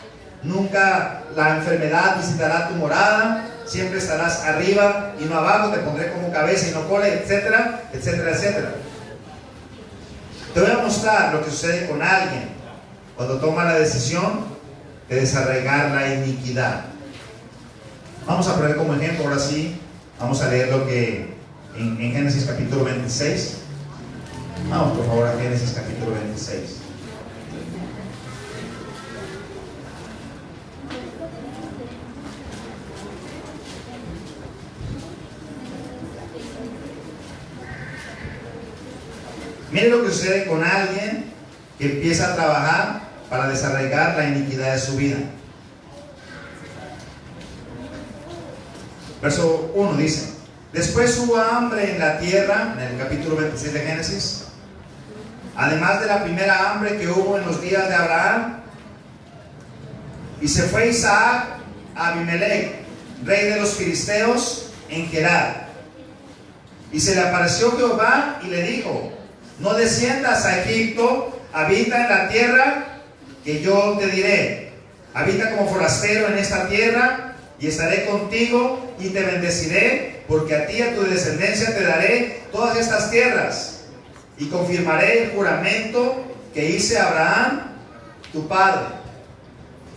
Speaker 1: Nunca la enfermedad visitará tu morada. Siempre estarás arriba y no abajo. Te pondré como cabeza y no cola, etcétera, etcétera, etcétera. Te voy a mostrar lo que sucede con alguien cuando toma la decisión de desarraigar la iniquidad. Vamos a poner como ejemplo, ahora sí, vamos a leer lo que en Génesis capítulo 26. Vamos por favor a Génesis capítulo 26. Mire lo que sucede con alguien que empieza a trabajar para desarraigar la iniquidad de su vida. Verso 1 dice, después hubo hambre en la tierra, en el capítulo 26 de Génesis, además de la primera hambre que hubo en los días de Abraham, y se fue Isaac a Abimelech, rey de los filisteos, en Gerar. Y se le apareció Jehová y le dijo, no desciendas a Egipto, habita en la tierra que yo te diré. Habita como forastero en esta tierra, y estaré contigo y te bendeciré, porque a ti y a tu descendencia te daré todas estas tierras, y confirmaré el juramento que hice a Abraham, tu padre.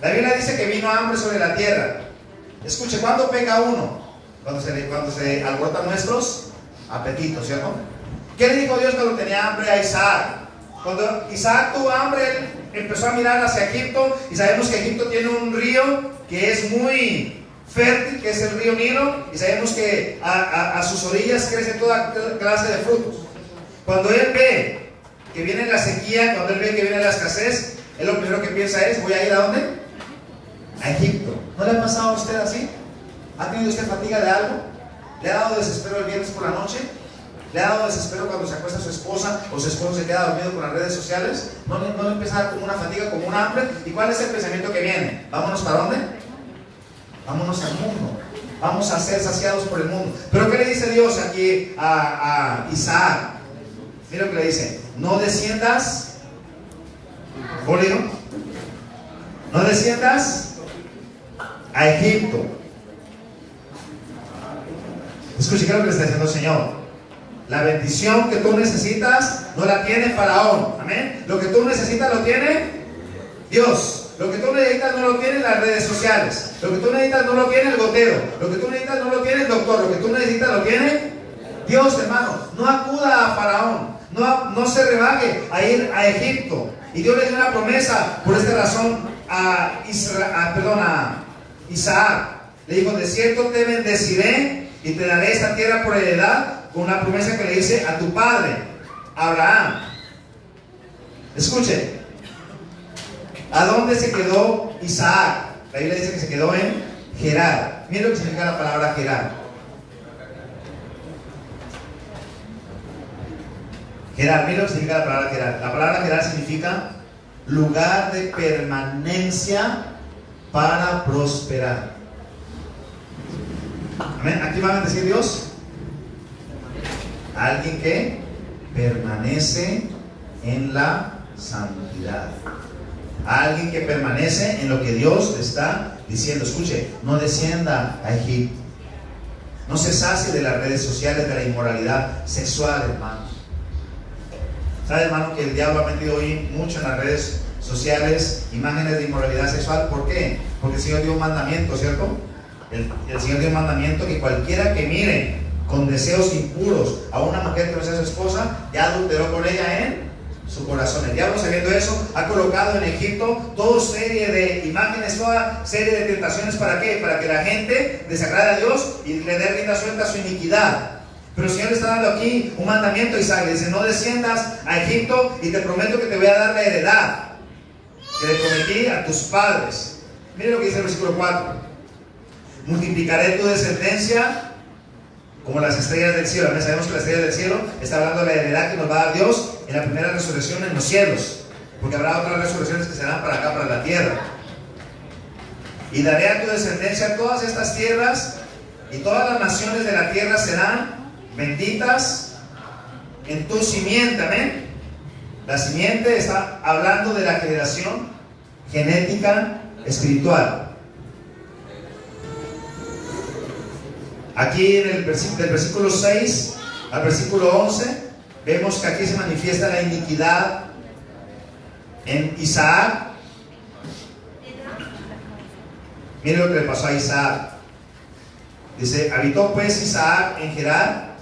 Speaker 1: La Biblia dice que vino hambre sobre la tierra. Escuche, ¿cuándo peca uno? Cuando se alborotan nuestros apetitos, ¿cierto? ¿Qué le dijo Dios cuando tenía hambre a Isaac? Cuando Isaac tuvo hambre, él empezó a mirar hacia Egipto, y sabemos que Egipto tiene un río que es muy fértil, que es el río Nilo, y sabemos que a sus orillas crece toda clase de frutos. Cuando él ve que viene la sequía, cuando él ve que viene la escasez, él lo primero que piensa es, ¿voy a ir a dónde? A Egipto. ¿No le ha pasado a usted así? ¿Ha tenido usted fatiga de algo? ¿Le ha dado desespero el viernes por la noche? ¿Le ha dado desespero cuando se acuesta su esposa o su esposo se queda dormido con las redes sociales? ¿No le empieza a dar como una fatiga, como un hambre? ¿Y cuál es el pensamiento que viene? ¿Vámonos para dónde? vámonos al mundo, vamos a ser saciados por el mundo. Pero ¿qué le dice Dios aquí a Isaac? Mira lo que le dice: no desciendas, ¿bolido? No desciendas a Egipto. Escuche, ¿qué es lo que le está diciendo el Señor? La bendición que tú necesitas no la tiene Faraón. Amén. Lo que tú necesitas lo tiene Dios. Lo que tú necesitas no lo tienen las redes sociales. Lo que tú necesitas no lo tiene el gotero. Lo que tú necesitas no lo tiene el doctor. Lo que tú necesitas lo tiene Dios, hermano. No acuda a Faraón. No se rebaje a ir a Egipto. Y Dios le dio una promesa por esta razón a Isaac. Le dijo: de cierto te bendeciré y te daré esta tierra por heredad, con una promesa que le dice a tu padre Abraham. Escuche, ¿a dónde se quedó Isaac? La Biblia dice que se quedó en Gerar. Mira lo que significa la palabra Gerar. Gerar, mira lo que significa la palabra Gerar. La palabra Gerar significa lugar de permanencia para prosperar. Amén. Aquí va a bendecir Dios a alguien que permanece en la santidad, a alguien que permanece en lo que Dios le está diciendo. Escuche, no descienda a Egipto, no se sacie de las redes sociales, de la inmoralidad sexual, hermano. ¿Sabe, hermano, que el diablo ha metido hoy mucho en las redes sociales imágenes de inmoralidad sexual? ¿Por qué? Porque el Señor dio un mandamiento, ¿cierto? El Señor dio un mandamiento que cualquiera que mire con deseos impuros a una mujer que no sea su esposa, ya adulteró con ella en su corazón. El diablo, sabiendo eso, ha colocado en Egipto toda serie de imágenes, toda serie de tentaciones. ¿Para qué? Para que la gente desagrade a Dios y le dé rienda suelta a su iniquidad. Pero el Señor le está dando aquí un mandamiento a Isaac. Le dice: no desciendas a Egipto y te prometo que te voy a dar la heredad que le prometí a tus padres. Mire lo que dice el versículo 4: multiplicaré tu descendencia como las estrellas del cielo. Sabemos que las estrellas del cielo está hablando de la heredad que nos va a dar Dios en la primera resurrección en los cielos, porque habrá otras resurrecciones que serán para acá, para la tierra. Y daré a tu descendencia todas estas tierras, y todas las naciones de la tierra serán benditas en tu simiente. Amén. La simiente está hablando de la generación genética espiritual. Aquí en el del versículo 6 al versículo 11 vemos que aquí se manifiesta la iniquidad en Isaac. Mire lo que le pasó a Isaac. Dice: habitó pues Isaac en Gerar,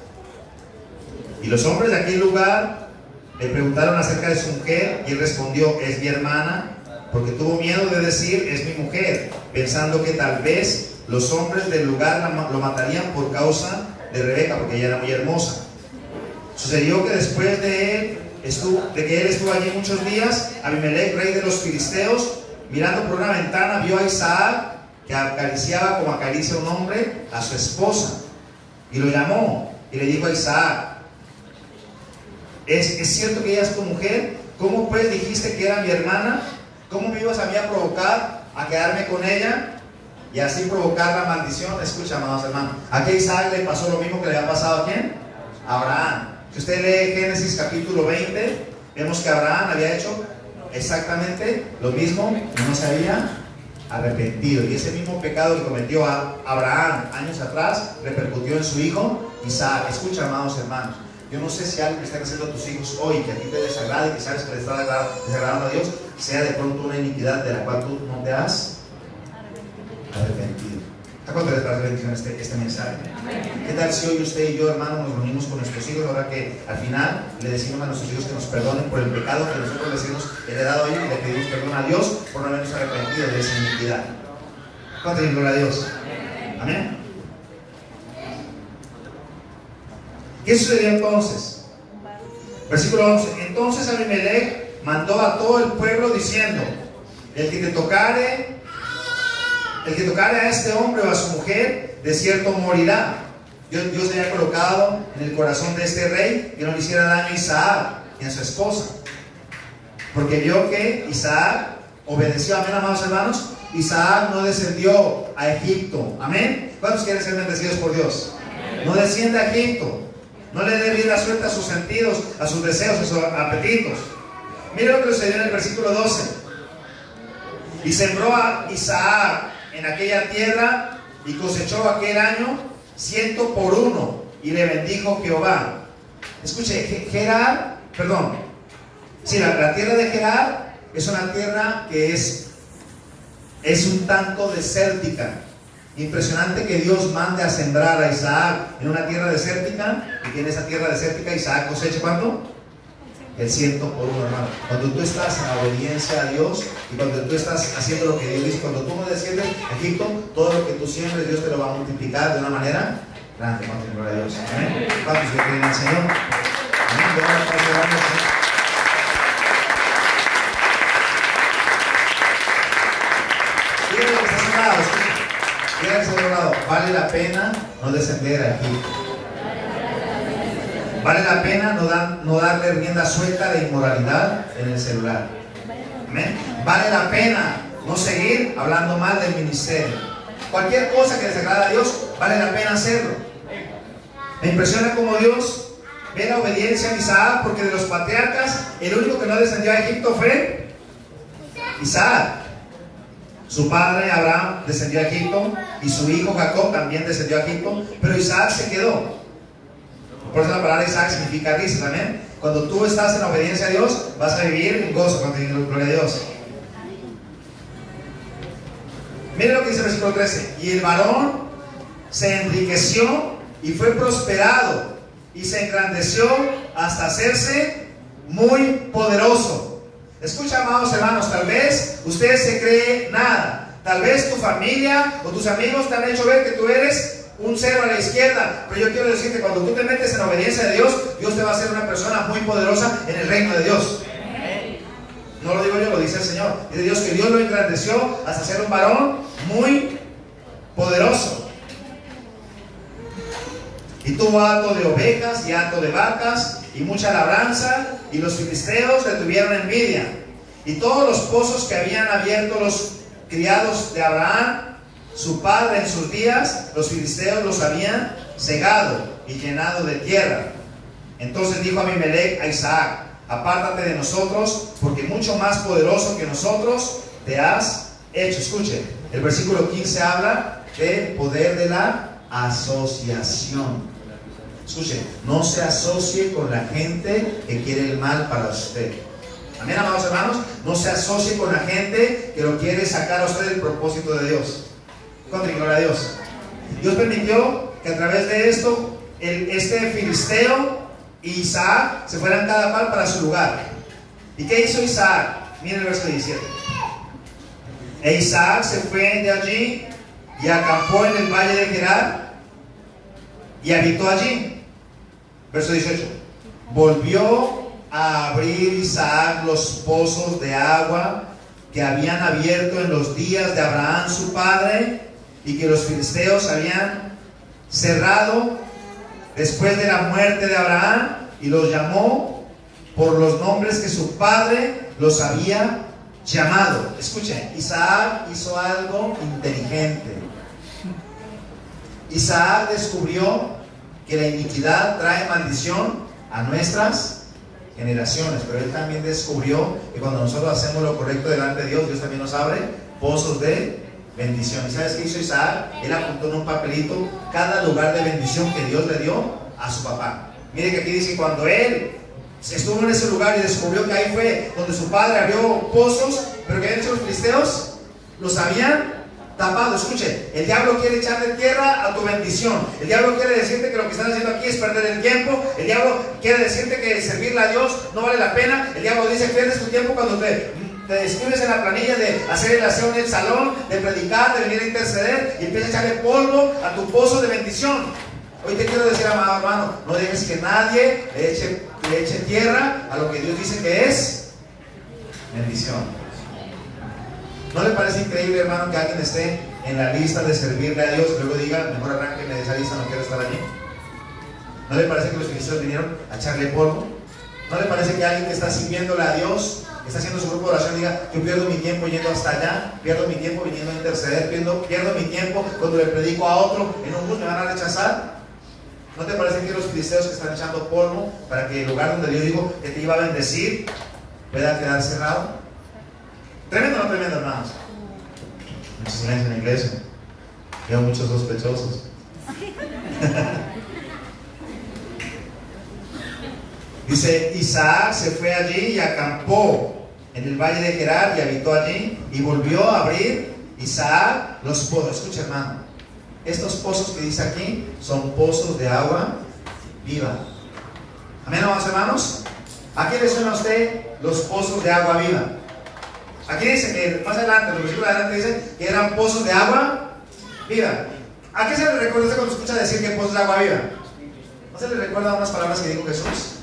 Speaker 1: y los hombres de aquel lugar le preguntaron acerca de su mujer, y él respondió: es mi hermana, porque tuvo miedo de decir: es mi mujer, pensando que tal vez los hombres del lugar lo matarían por causa de Rebeca, porque ella era muy hermosa. Sucedió que después de que él estuvo allí muchos días, Abimelech, rey de los filisteos, mirando por una ventana, vio a Isaac que acariciaba como acaricia un hombre a su esposa, y lo llamó y le dijo a Isaac: ¿Es cierto que ella es tu mujer? ¿Cómo pues dijiste que era mi hermana? ¿Cómo me ibas a mí a provocar a quedarme con ella y así provocar la maldición? Escucha, amados hermanos, aquí a Isaac le pasó lo mismo que le había pasado ¿a quién? A Abraham. Si usted lee Génesis capítulo 20, vemos que Abraham había hecho exactamente lo mismo y no se había arrepentido, y ese mismo pecado que cometió a Abraham años atrás repercutió en su hijo Isaac. Escucha, amados hermanos, yo no sé si algo que están haciendo tus hijos hoy que a ti te desagrade, que sabes que le está desagradando a Dios, sea de pronto una iniquidad de la cual tú no te has arrepentido. ¿Está contento de estar bendición este mensaje? ¿Qué tal si hoy usted y yo, hermano, nos reunimos con nuestros hijos, ahora que al final le decimos a nuestros hijos que nos perdonen por el pecado que nosotros les hemos heredado a ellos, y le pedimos perdón a Dios por no habernos arrepentido de esa iniquidad? ¿Cuánto le gloria a Dios? Amén. ¿Qué sucedió entonces? Versículo 11: entonces Abimelech mandó a todo el pueblo diciendo: el que tocare a este hombre o a su mujer, de cierto morirá. Dios había colocado en el corazón de este rey que no le hiciera daño a Isaac y a su esposa, porque vio que Isaac obedeció. Amén, amados hermanos. Isaac no descendió a Egipto. Amén. ¿Cuántos quieren ser bendecidos por Dios? Amén. No desciende a Egipto. No le dé rienda suelta a sus sentidos, a sus deseos, a sus apetitos. Mira lo que sucedió en el versículo 12. Y sembró a Isaac en aquella tierra y cosechó aquel año 100 por 1 y le bendijo Jehová. Escuche, Gerar, perdón. Sí, la tierra de Gerar es una tierra que es un tanto desértica. Impresionante que Dios mande a sembrar a Isaac en una tierra desértica y que en esa tierra desértica Isaac coseche ¿cuánto? El 100 por 1, hermano. Cuando tú estás en la obediencia a Dios y cuando tú estás haciendo lo que Dios dice, cuando tú no desciendes a Egipto, todo lo que tú siembres Dios te lo va a multiplicar de una manera grande. ¿Cuántos gloria a Dios? Amén. ¿Cuántos que creen en el Señor? Amén. Díganle que está sentado. Díganle que está sentado. Vale la pena no descender a Egipto. Vale la pena no darle rienda suelta de inmoralidad en el celular. ¿Amén? Vale la pena no seguir hablando mal del ministerio. Cualquier cosa que desagrada a Dios, vale la pena hacerlo. Me impresiona cómo Dios ve la obediencia a Isaac, porque de los patriarcas, el único que no descendió a Egipto fue Isaac. Su padre Abraham descendió a Egipto y su hijo Jacob también descendió a Egipto, pero Isaac se quedó. Por eso la palabra Isaac significa risa también. Cuando tú estás en obediencia a Dios, vas a vivir en gozo, cuando gloria a Dios. Miren lo que dice el versículo 13. Y el varón se enriqueció y fue prosperado y se engrandeció hasta hacerse muy poderoso. Escucha, amados hermanos, tal vez usted se cree nada. Tal vez tu familia o tus amigos te han hecho ver que tú eres un cero a la izquierda, pero yo quiero decirte, cuando tú te metes en obediencia de Dios, Dios te va a hacer una persona muy poderosa en el reino de Dios. No lo digo yo, lo dice el Señor. Dice Dios que Dios lo engrandeció hasta ser un varón muy poderoso. Y tuvo hato de ovejas y hato de vacas y mucha labranza, y los filisteos le tuvieron envidia. Y todos los pozos que habían abierto los criados de Abraham, su padre, en sus días, los filisteos los habían cegado y llenado de tierra. Entonces dijo Abimelech a Isaac: apártate de nosotros, porque mucho más poderoso que nosotros te has hecho. Escuche, el versículo 15 habla del poder de la asociación. Escuche, no se asocie con la gente que quiere el mal para usted. Amén, amados hermanos. No se asocie con la gente que lo quiere sacar a usted del propósito de Dios. Gloria a Dios. Dios permitió que a través de esto este filisteo y Isaac se fueran cada cual para su lugar. ¿Y qué hizo Isaac? Miren el verso 17. E Isaac se fue de allí y acampó en el valle de Gerar y habitó allí. Verso 18. Volvió a abrir Isaac los pozos de agua que habían abierto en los días de Abraham su padre, y que los filisteos habían cerrado después de la muerte de Abraham, y los llamó por los nombres que su padre los había llamado. Escuchen, Isaac hizo algo inteligente. Isaac descubrió que la iniquidad trae maldición a nuestras generaciones, pero él también descubrió que cuando nosotros hacemos lo correcto delante de Dios, Dios también nos abre pozos de bendición. ¿Y sabes qué hizo Isaac? Él apuntó en un papelito cada lugar de bendición que Dios le dio a su papá. Mire que aquí dice, cuando él estuvo en ese lugar y descubrió que ahí fue donde su padre abrió pozos, pero que habían hecho los filisteos, los habían tapado. Escuche, el diablo quiere echarle tierra a tu bendición. El diablo quiere decirte que lo que están haciendo aquí es perder el tiempo. El diablo quiere decirte que servirle a Dios no vale la pena. El diablo dice que pierdes tu tiempo cuando te escribes en la planilla de hacer el aseo en el salón, de predicar, de venir a interceder, y empiezas a echarle polvo a tu pozo de bendición. Hoy te quiero decir, amado hermano, no dejes que nadie le eche tierra a lo que Dios dice que es bendición. ¿No le parece increíble, hermano, que alguien esté en la lista de servirle a Dios y luego diga, mejor arránquenme de esa lista, no quiero estar allí? ¿No le parece que los filisteos vinieron a echarle polvo? ¿No le parece que alguien que está sirviéndole a Dios que está haciendo su grupo de oración diga: yo pierdo mi tiempo yendo hasta allá, pierdo mi tiempo viniendo a interceder, pierdo mi tiempo cuando le predico a otro en un bus, me van a rechazar. ¿No te parece que los filisteos que están echando polvo para que el lugar donde Dios dijo que te iba a bendecir pueda quedar cerrado? ¿Tremendo o no tremendo, hermanos? Mucho silencio en la iglesia. Veo muchos sospechosos. Dice: Isaac se fue allí y acampó en el valle de Gerar y habitó allí, y volvió a abrir Isaac los pozos. Escucha, hermano, estos pozos que dice aquí son pozos de agua viva. Amén, amados hermanos. ¿A quién le suena a usted los pozos de agua viva? Aquí dice que más adelante, en el versículo de adelante dice que eran pozos de agua viva. ¿A qué se le recuerda cuando escucha decir que pozos de agua viva? ¿No se le recuerda unas palabras que dijo Jesús?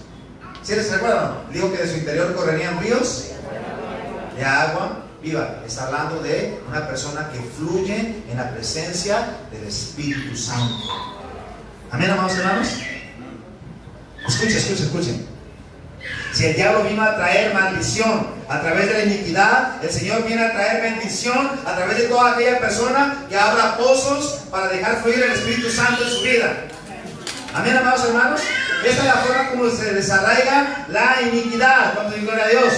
Speaker 1: ¿Sí les recuerdan? Digo que de su interior correrían ríos de agua viva. Está hablando de una persona que fluye en la presencia del Espíritu Santo. Amén, amados hermanos. Escuchen. Si el diablo vino a traer maldición a través de la iniquidad, el Señor viene a traer bendición a través de toda aquella persona que abra pozos para dejar fluir el Espíritu Santo en su vida. Amén, amados hermanos. Esta es la forma como se desarraiga la iniquidad. Cuando digo gloria a Dios,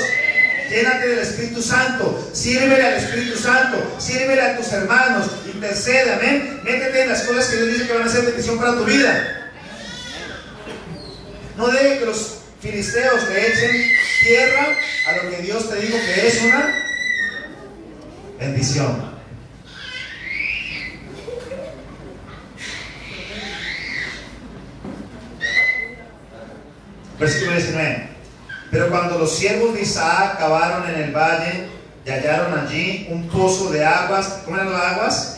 Speaker 1: llénate del Espíritu Santo, sírvele al Espíritu Santo, sírvele a tus hermanos, intercede, amén. Métete en las cosas que Dios dice que van a ser bendición para tu vida. No deje que los filisteos le echen tierra a lo que Dios te dijo que es una bendición. Versículo 19. Pero cuando los siervos de Isaac cavaron en el valle y hallaron allí un pozo de aguas, ¿cómo eran las aguas?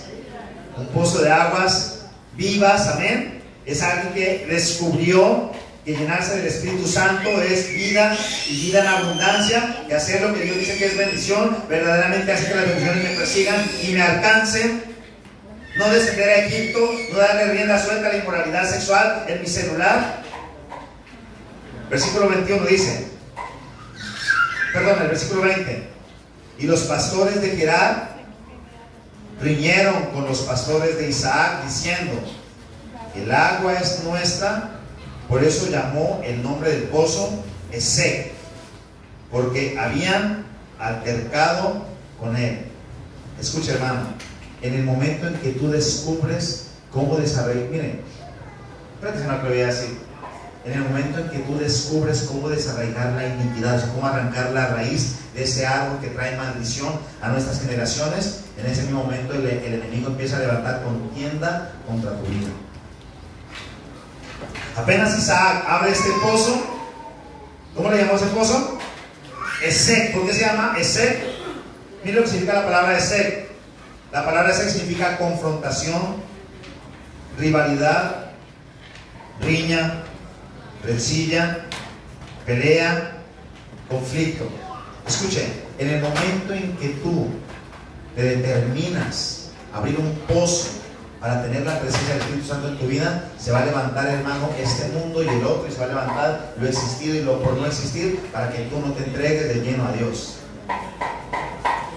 Speaker 1: Un pozo de aguas vivas, amén. Es alguien que descubrió que llenarse del Espíritu Santo es vida, y vida en abundancia, y hacer lo que Dios dice que es bendición, verdaderamente hace que las bendiciones me persigan y me alcancen. No descender a Egipto, no darle rienda suelta a la inmoralidad sexual en mi celular. Versículo 21 dice, el versículo 20: y los pastores de Gerar riñeron con los pastores de Isaac, diciendo: el agua es nuestra. Por eso llamó el nombre del pozo Esek, porque habían altercado con él. Escucha, hermano, en el momento en que tú descubres cómo desarrollar, miren, espérate, no, que voy a decir. En el momento en que tú descubres cómo desarraigar la iniquidad, o sea, cómo arrancar la raíz de ese árbol que trae maldición a nuestras generaciones, en ese mismo momento el enemigo empieza a levantar contienda contra tu vida. Apenas Isaac abre este pozo, ¿cómo le llamó ese pozo? Esek. ¿Por qué se llama Esek? Mira lo que significa la palabra Esek. La palabra Esek significa confrontación, rivalidad, riña, rencilla, pelea, conflicto. Escuchen, en el momento en que tú te determinas abrir un pozo para tener la presencia del Espíritu Santo en tu vida, se va a levantar, hermano, este mundo y el otro, y se va a levantar lo existido y lo por no existir, para que tú no te entregues de lleno a Dios.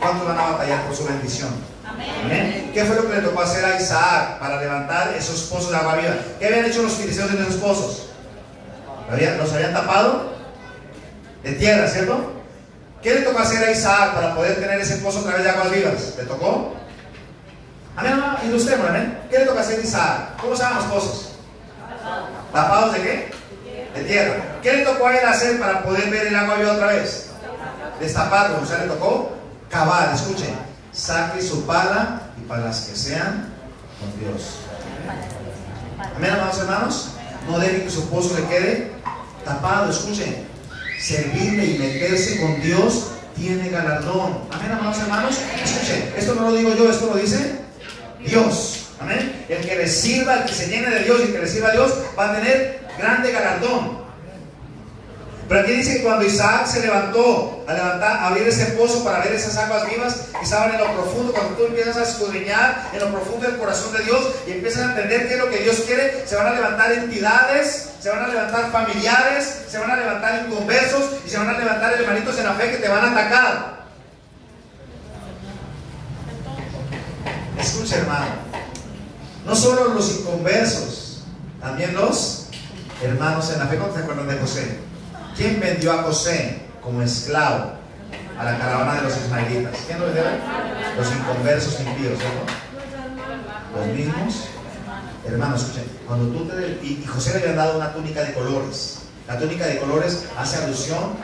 Speaker 1: ¿Cuántos van a batallar por su bendición? Amén. ¿Qué fue lo que le tocó hacer a Isaac para levantar esos pozos de agua viva? ¿Qué habían hecho los filisteos en esos pozos? ¿Los habían tapado de tierra, cierto? ¿Qué le tocó hacer a Isaac para poder tener ese pozo a través de aguas vivas? ¿Le tocó? Amén, no, ilustremos, amén. ¿Qué le toca hacer a Isaac? ¿Cómo se llaman los pozos? ¿Tapados de qué? De tierra. ¿Qué le tocó a él hacer para poder ver el agua viva otra vez? Destaparlo, o sea, le tocó cavar. Escuchen, saque su pala y para las que sean con Dios. Amén, amados hermanos. No deje que su pozo le quede tapado. Escuchen, servirle y meterse con Dios tiene galardón. Amén, amados hermanos. Escuchen, esto no lo digo yo, esto lo dice Dios. Amén. El que le sirva, el que se llene de Dios y el que le sirva a Dios va a tener grande galardón. Pero aquí dice que cuando Isaac se levantó a abrir ese pozo para ver esas aguas vivas que estaban en lo profundo, cuando tú empiezas a escudriñar en lo profundo del corazón de Dios y empiezas a entender qué es lo que Dios quiere, se van a levantar entidades, se van a levantar familiares, se van a levantar inconversos y se van a levantar hermanitos en la fe que te van a atacar. Escucha, hermano, no solo los inconversos, también los hermanos en la fe. ¿Cómo se acuerdan de José? ¿Quién vendió a José como esclavo a la caravana de los ismaelitas? ¿Quién lo vendió? Los inconversos impíos, ¿cierto? Los mismos hermanos. Escuchen, cuando tú y José le habían dado una túnica de colores. La túnica de colores hace alusión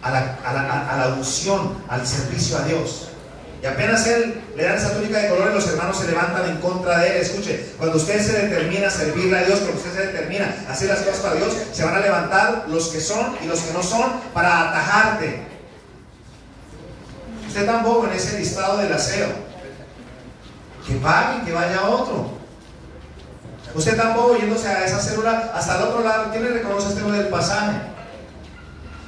Speaker 1: a la unción, al servicio a Dios. Y apenas él le dan esa túnica de colores, los hermanos se levantan en contra de él. Escuche, cuando usted se determina a servirle a Dios, cuando usted se determina a hacer las cosas para Dios, se van a levantar los que son y los que no son para atajarte. Usted tampoco en ese listado del aseo. Que pague, que vaya a otro. Usted tampoco yéndose a esa célula hasta el otro lado. ¿Quién le reconoce este del pasaje?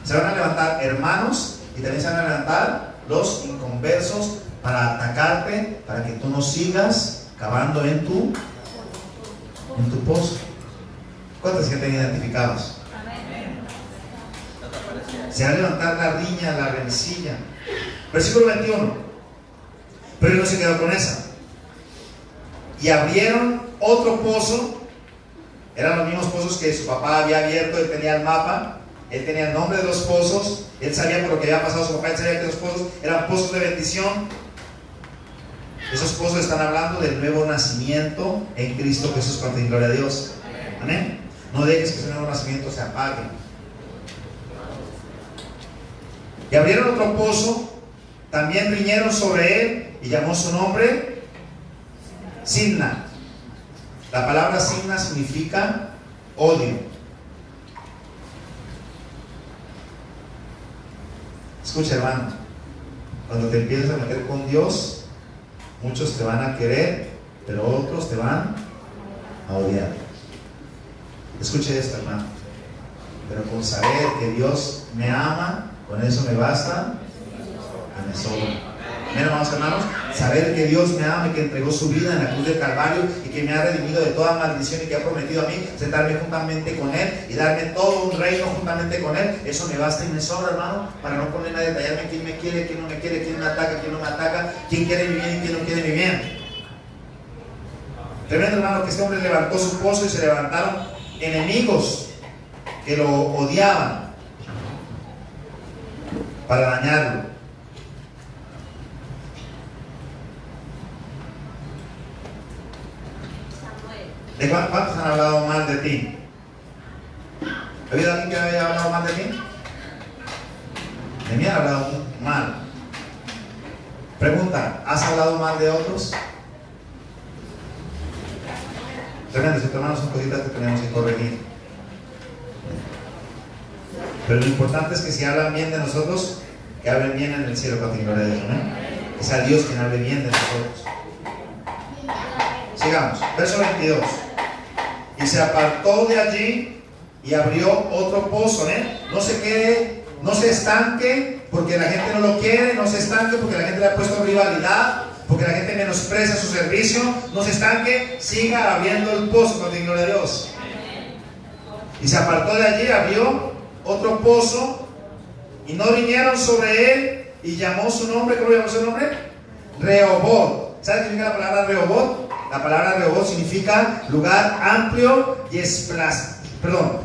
Speaker 1: Se van a levantar hermanos y también se van a levantar los inconversos para atacarte, para que tú no sigas cavando en tu pozo. ¿Cuántos sienten identificados? Se va a levantar la riña, la rencilla. Versículo 21. Pero él no se quedó con esa. Y abrieron otro pozo. Eran los mismos pozos que su papá había abierto. Él tenía el mapa, él tenía el nombre de los pozos, él sabía por lo que había pasado su papá, él sabía que los pozos eran pozos de bendición. Esos pozos están hablando del nuevo nacimiento en Cristo Jesús, para ti, gloria a Dios. Amén. No dejes que ese nuevo nacimiento se apague. Y abrieron otro pozo, también riñeron sobre él y llamó su nombre Simna. La palabra Simna significa odio. Escucha, hermano, cuando te empiezas a meter con Dios, muchos te van a querer, pero otros te van a odiar. Escuche esto, hermano. Pero con saber que Dios me ama, con eso me basta y me sobra. Amén, hermanos. Saber que Dios me ama y que entregó su vida en la cruz del Calvario y que me ha redimido de toda maldición y que ha prometido a mí sentarme juntamente con Él y darme todo un reino juntamente con Él, eso me basta y me sobra, hermano, para no ponerme a detallarme quién me quiere, quién no me quiere, quién me ataca, quién no me ataca, quién quiere mi bien y quién no quiere mi bien. Tremendo, hermano, que este hombre levantó su pozo y se levantaron enemigos que lo odiaban para dañarlo. ¿De cuántos han hablado mal de ti? ¿Ha habido alguien que haya hablado mal de mí? De mí han hablado mal. Pregunta, ¿has hablado mal de otros? Tremendo, hermanos, son cositas que tenemos que corregir. Pero lo importante es que si hablan bien de nosotros, que hablen bien en el cielo, para gloria de Dios, ¿no? Que sea Dios quien hable bien de nosotros. Sigamos, verso 22. Y se apartó de allí y abrió otro pozo, ¿eh? No se quede, no se estanque porque la gente no lo quiere, no se estanque porque la gente le ha puesto rivalidad, porque la gente menosprecia su servicio, no se estanque, siga abriendo el pozo, con gloria a Dios. Y se apartó de allí, abrió otro pozo y no vinieron sobre él y llamó su nombre. ¿Cómo llamó su nombre? Rehoboth. ¿Sabes qué significa la palabra Rehoboth? La palabra Rehoboth significa lugar amplio y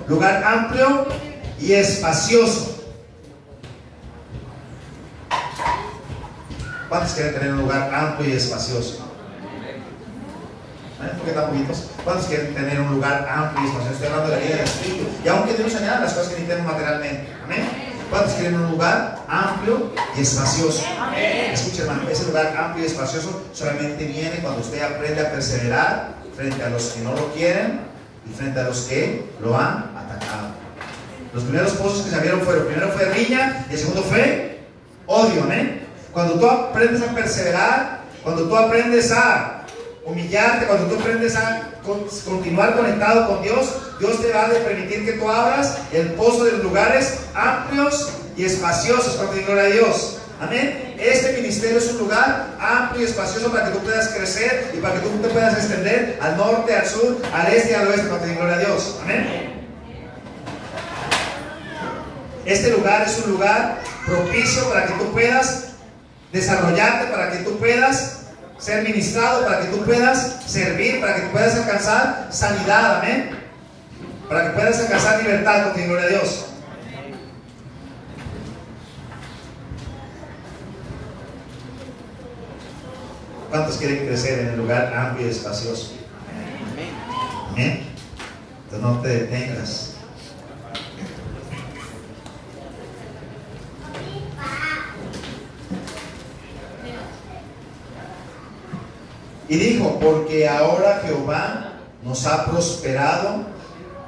Speaker 1: lugar amplio y espacioso. ¿Cuántos quieren tener un lugar amplio y espacioso? ¿Por qué tan poquitos? ¿Cuántos quieren tener un lugar amplio y espacioso? Estoy hablando de la vida del Espíritu. Y aunque Dios añada las cosas que necesitamos materialmente. Amén. ¿Cuántos quieren un lugar amplio y espacioso? Escucha, hermano, ese lugar amplio y espacioso solamente viene cuando usted aprende a perseverar frente a los que no lo quieren y frente a los que lo han atacado. Los primeros pozos que se abrieron fueron, primero fue riña y el segundo fue odio, amén. Cuando tú aprendes a perseverar, cuando tú aprendes a humillarte, cuando tú aprendes a continuar conectado con Dios, Dios te va a permitir que tú abras el pozo de los lugares amplios y espaciosos. Cuando te gloria a Dios. Amén. Este ministerio es un lugar amplio y espacioso para que tú puedas crecer y para que tú te puedas extender al norte, al sur, al este y al oeste. Cuando te gloria a Dios. Amén. Este lugar es un lugar propicio para que tú puedas desarrollarte, para que tú puedas ser ministrado, para que tú puedas servir, para que tú puedas alcanzar sanidad, amén, para que puedas alcanzar libertad, con gloria a Dios. ¿Cuántos quieren crecer en el lugar amplio y espacioso? Amén. Entonces no te detengas. Y dijo, porque ahora Jehová nos ha prosperado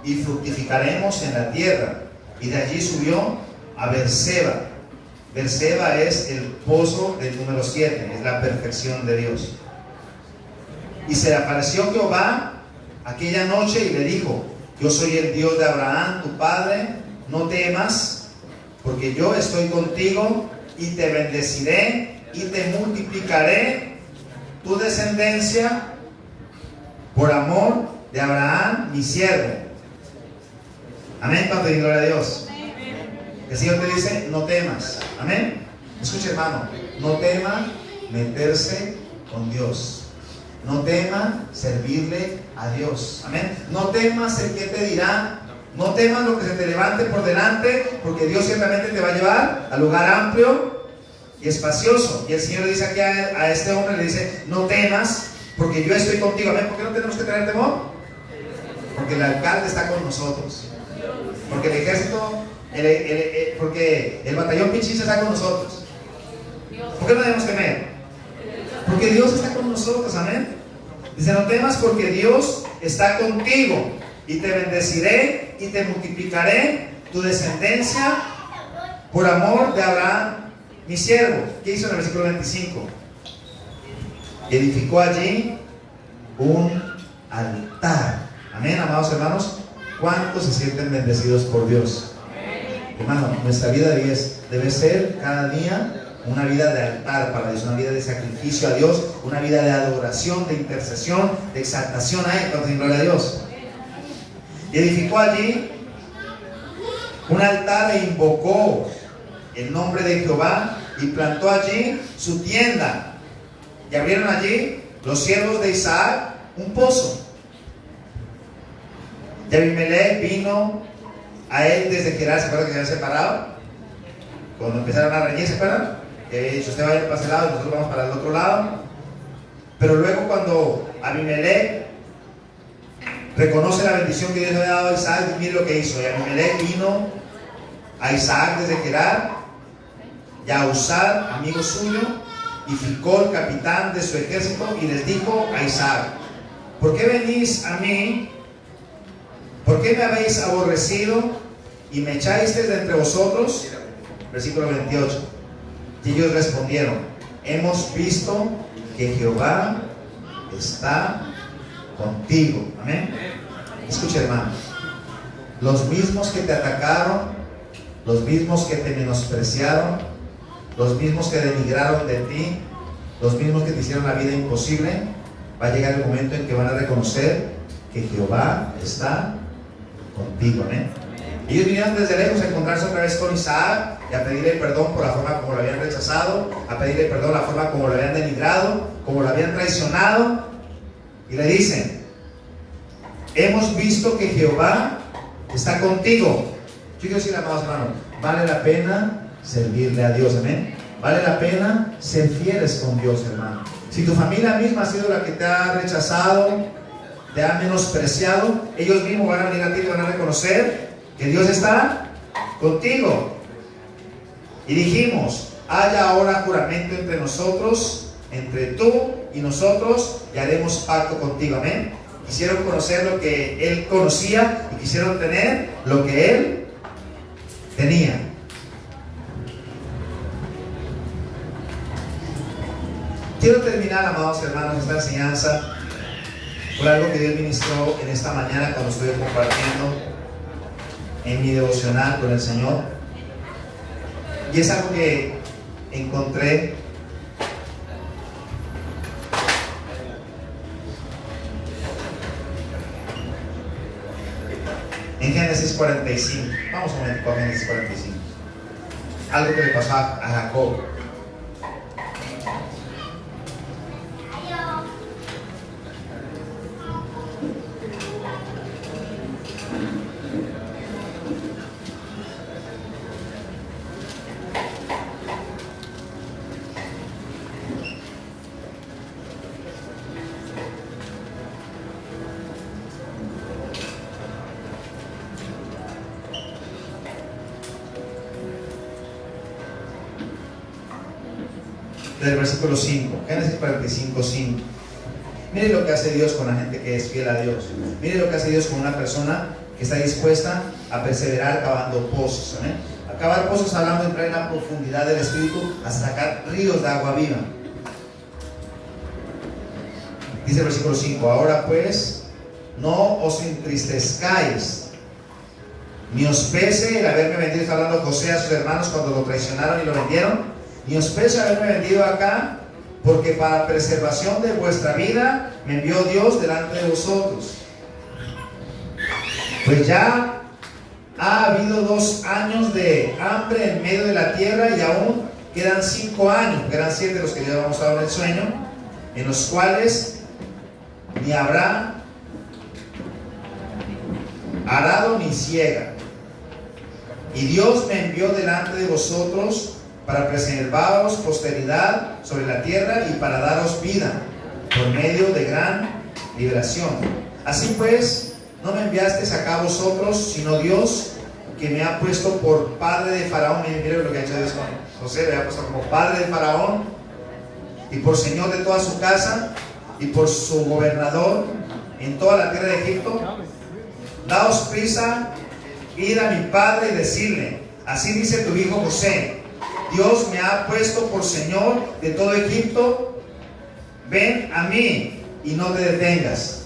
Speaker 1: y fructificaremos en la tierra. Y de allí subió a Beerseba. Beerseba es el pozo del número 7, es la perfección de Dios. Y se le apareció Jehová aquella noche y le dijo, yo soy el Dios de Abraham, tu padre, no temas, porque yo estoy contigo y te bendeciré y te multiplicaré tu descendencia por amor de Abraham, mi siervo. Amén, cuando diga gloria a Dios. El Señor te dice, no temas. Amén. Escucha, hermano, no tema meterse con Dios. No tema servirle a Dios. Amén. No temas el que te dirá. No temas lo que se te levante por delante, porque Dios ciertamente te va a llevar al lugar amplio y espacioso. Y el Señor le dice aquí a este hombre, le dice, no temas, porque yo estoy contigo. Amén. ¿Por qué no tenemos que tener temor? Porque el alcalde está con nosotros. Porque el ejército, porque el batallón Pichis está con nosotros. ¿Por qué no debemos temer? Porque Dios está con nosotros. Amén. Dice, no temas porque Dios está contigo y te bendeciré y te multiplicaré tu descendencia por amor de Abraham, mi siervo. ¿Qué hizo en el versículo 25? Y edificó allí un altar. Amén, amados hermanos. ¿Cuántos se sienten bendecidos por Dios? Hermano, nuestra vida debe ser cada día una vida de altar para Dios, una vida de sacrificio a Dios, una vida de adoración, de intercesión, de exaltación a Él, cuando se gloria a Dios. Y edificó allí un altar e invocó el nombre de Jehová y plantó allí su tienda. Y abrieron allí los siervos de Isaac un pozo. Y Abimelech vino a él desde Gerar. ¿Se acuerdan que se habían separado? Cuando empezaron a reñir, ¿se acuerdan? Que usted vaya para ese lado y nosotros vamos para el otro lado. Pero luego cuando Abimelech reconoce la bendición que Dios le había dado a Isaac, mire lo que hizo. Y Abimelech vino a Isaac desde Gerar y a Usar, amigo suyo, y Ficol, capitán de su ejército, y les dijo a Isaac, ¿por qué venís a mí? ¿Por qué me habéis aborrecido y me echáis de entre vosotros? Versículo 28. Y ellos respondieron, hemos visto que Jehová está contigo. Amén. Escucha, hermano, los mismos que te atacaron, los mismos que te menospreciaron, los mismos que denigraron de ti, los mismos que te hicieron la vida imposible, va a llegar el momento en que van a reconocer que Jehová está contigo. Amén. Ellos vinieron desde lejos a encontrarse otra vez con Isaac y a pedirle perdón por la forma como lo habían rechazado, a pedirle perdón por la forma como lo habían denigrado, como lo habían traicionado, y le dicen, hemos visto que Jehová está contigo. Yo quiero decir, amados hermanos, vale la pena servirle a Dios. Amén. Vale la pena ser fieles con Dios, hermano. Si tu familia misma ha sido la que te ha rechazado, te ha menospreciado, ellos mismos van a venir a ti y van a reconocer que Dios está contigo. Y dijimos, haya ahora juramento entre nosotros, entre tú y nosotros, y haremos pacto contigo. Amén. Quisieron conocer lo que él conocía y quisieron tener lo que él tenía. Quiero terminar, amados hermanos, esta enseñanza Fue algo que Dios ministró en esta mañana cuando estuve compartiendo en mi devocional con el Señor. Y es algo que encontré en Génesis 45. Vamos un momento a Génesis 45. Algo que le pasó a Jacob. Del versículo 5, Génesis 45, 5. Mire lo que hace Dios con la gente que es fiel a Dios. Mire lo que hace Dios con una persona que está dispuesta a perseverar cavando pozos. ¿Amén? A cavar pozos, hablando de entrar en la profundidad del Espíritu hasta sacar ríos de agua viva. Dice el versículo 5: ahora pues, no os entristezcáis, ni os pese el haberme vendido. Está hablando José a sus hermanos cuando lo traicionaron y lo vendieron. Ni os pese haberme vendido acá, porque para preservación de vuestra vida me envió Dios delante de vosotros. Pues ya ha habido 2 años de hambre en medio de la tierra, y aún quedan 5 años, eran 7 los que ya habíamos dado en el sueño, en los cuales ni habrá arado ni siega. Y Dios me envió delante de vosotros para preservaros posteridad sobre la tierra y para daros vida por medio de gran liberación. Así pues, no me enviasteis acá a vosotros, sino Dios, que me ha puesto por padre de Faraón. Y mire lo que ha hecho Dios con José: le ha puesto como padre de Faraón y por señor de toda su casa y por su gobernador en toda la tierra de Egipto. Daos prisa, id a mi padre y decirle: así dice tu hijo José, Dios me ha puesto por señor de todo Egipto, ven a mí y no te detengas.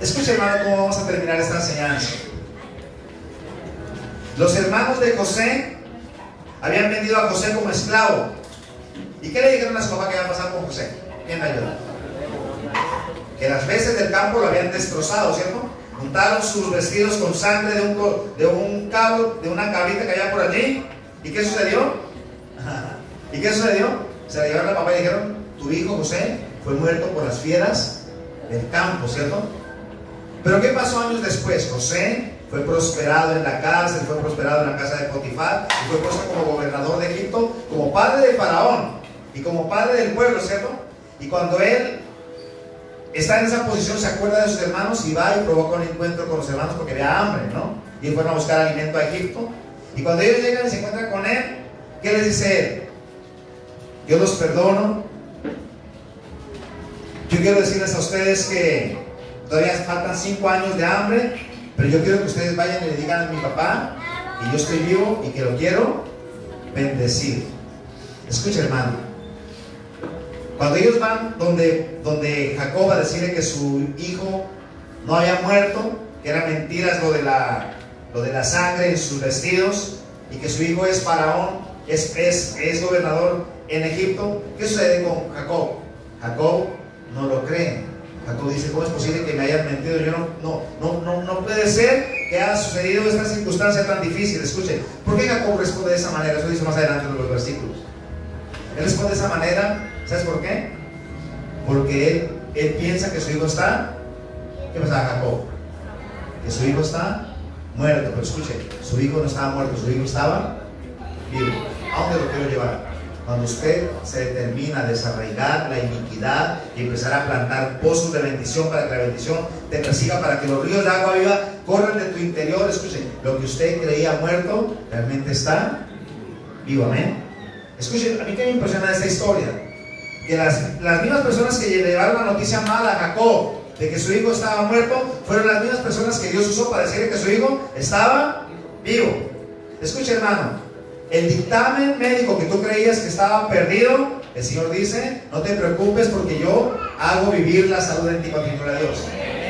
Speaker 1: Escucha, hermano, cómo vamos a terminar esta enseñanza. Los hermanos de José habían vendido a José como esclavo. ¿Y qué le dijeron a su papá que iba a pasar con José? ¿Quién me ayuda? Que las bestias del campo lo habían destrozado, ¿cierto? Juntaron sus vestidos con sangre de un cabro, de una cabrita que había por allí. ¿Y qué sucedió? ¿Y qué sucedió? Se la llevaron al papá y dijeron: tu hijo José fue muerto por las fieras del campo, ¿cierto? Pero ¿qué pasó años después? José fue prosperado en la cárcel, fue prosperado en la casa de Potifar, y fue puesto como gobernador de Egipto, como padre de Faraón y como padre del pueblo, ¿cierto? Y cuando él está en esa posición, se acuerda de sus hermanos y va y provoca un encuentro con los hermanos porque había hambre, ¿no? Y fueron a buscar alimento a Egipto. Y cuando ellos llegan y se encuentran con él, ¿qué les dice él? Yo los perdono. Yo quiero decirles a ustedes que todavía faltan 5 años de hambre, pero yo quiero que ustedes vayan y le digan a mi papá que yo estoy vivo y que lo quiero bendecir. Escucha, hermano. Cuando ellos van donde Jacob a decirle que su hijo no había muerto, que eran mentiras lo de la sangre en sus vestidos, y que su hijo es faraón, es gobernador en Egipto, ¿qué sucede con Jacob? Jacob no lo cree. Jacob dice: ¿cómo es posible que me hayan mentido? Yo no puede ser que haya sucedido esta circunstancia tan difícil. Escuchen, ¿por qué Jacob responde de esa manera? Eso dice más adelante en los versículos. Él responde de esa manera, ¿sabes por qué? Porque él piensa que su hijo está... ¿Qué pasa, Jacob? Que su hijo está muerto. Pero escuche, su hijo no estaba muerto, su hijo estaba vivo. ¿A dónde lo quiero llevar? Cuando usted se determina a desarraigar la iniquidad y empezar a plantar pozos de bendición para que la bendición te persiga, para que los ríos de agua viva corran de tu interior. Escuchen, lo que usted creía muerto realmente está vivo. Amén. Escuchen, a mí que me impresiona esta historia, que las mismas personas que llevaron la noticia mala a Jacob de que su hijo estaba muerto, fueron las mismas personas que Dios usó para decirle que su hijo estaba vivo. Escuche, hermano, el dictamen médico que tú creías que estaba perdido, el Señor dice, no te preocupes porque yo hago vivir la salud en ti, cuando gloria a Dios.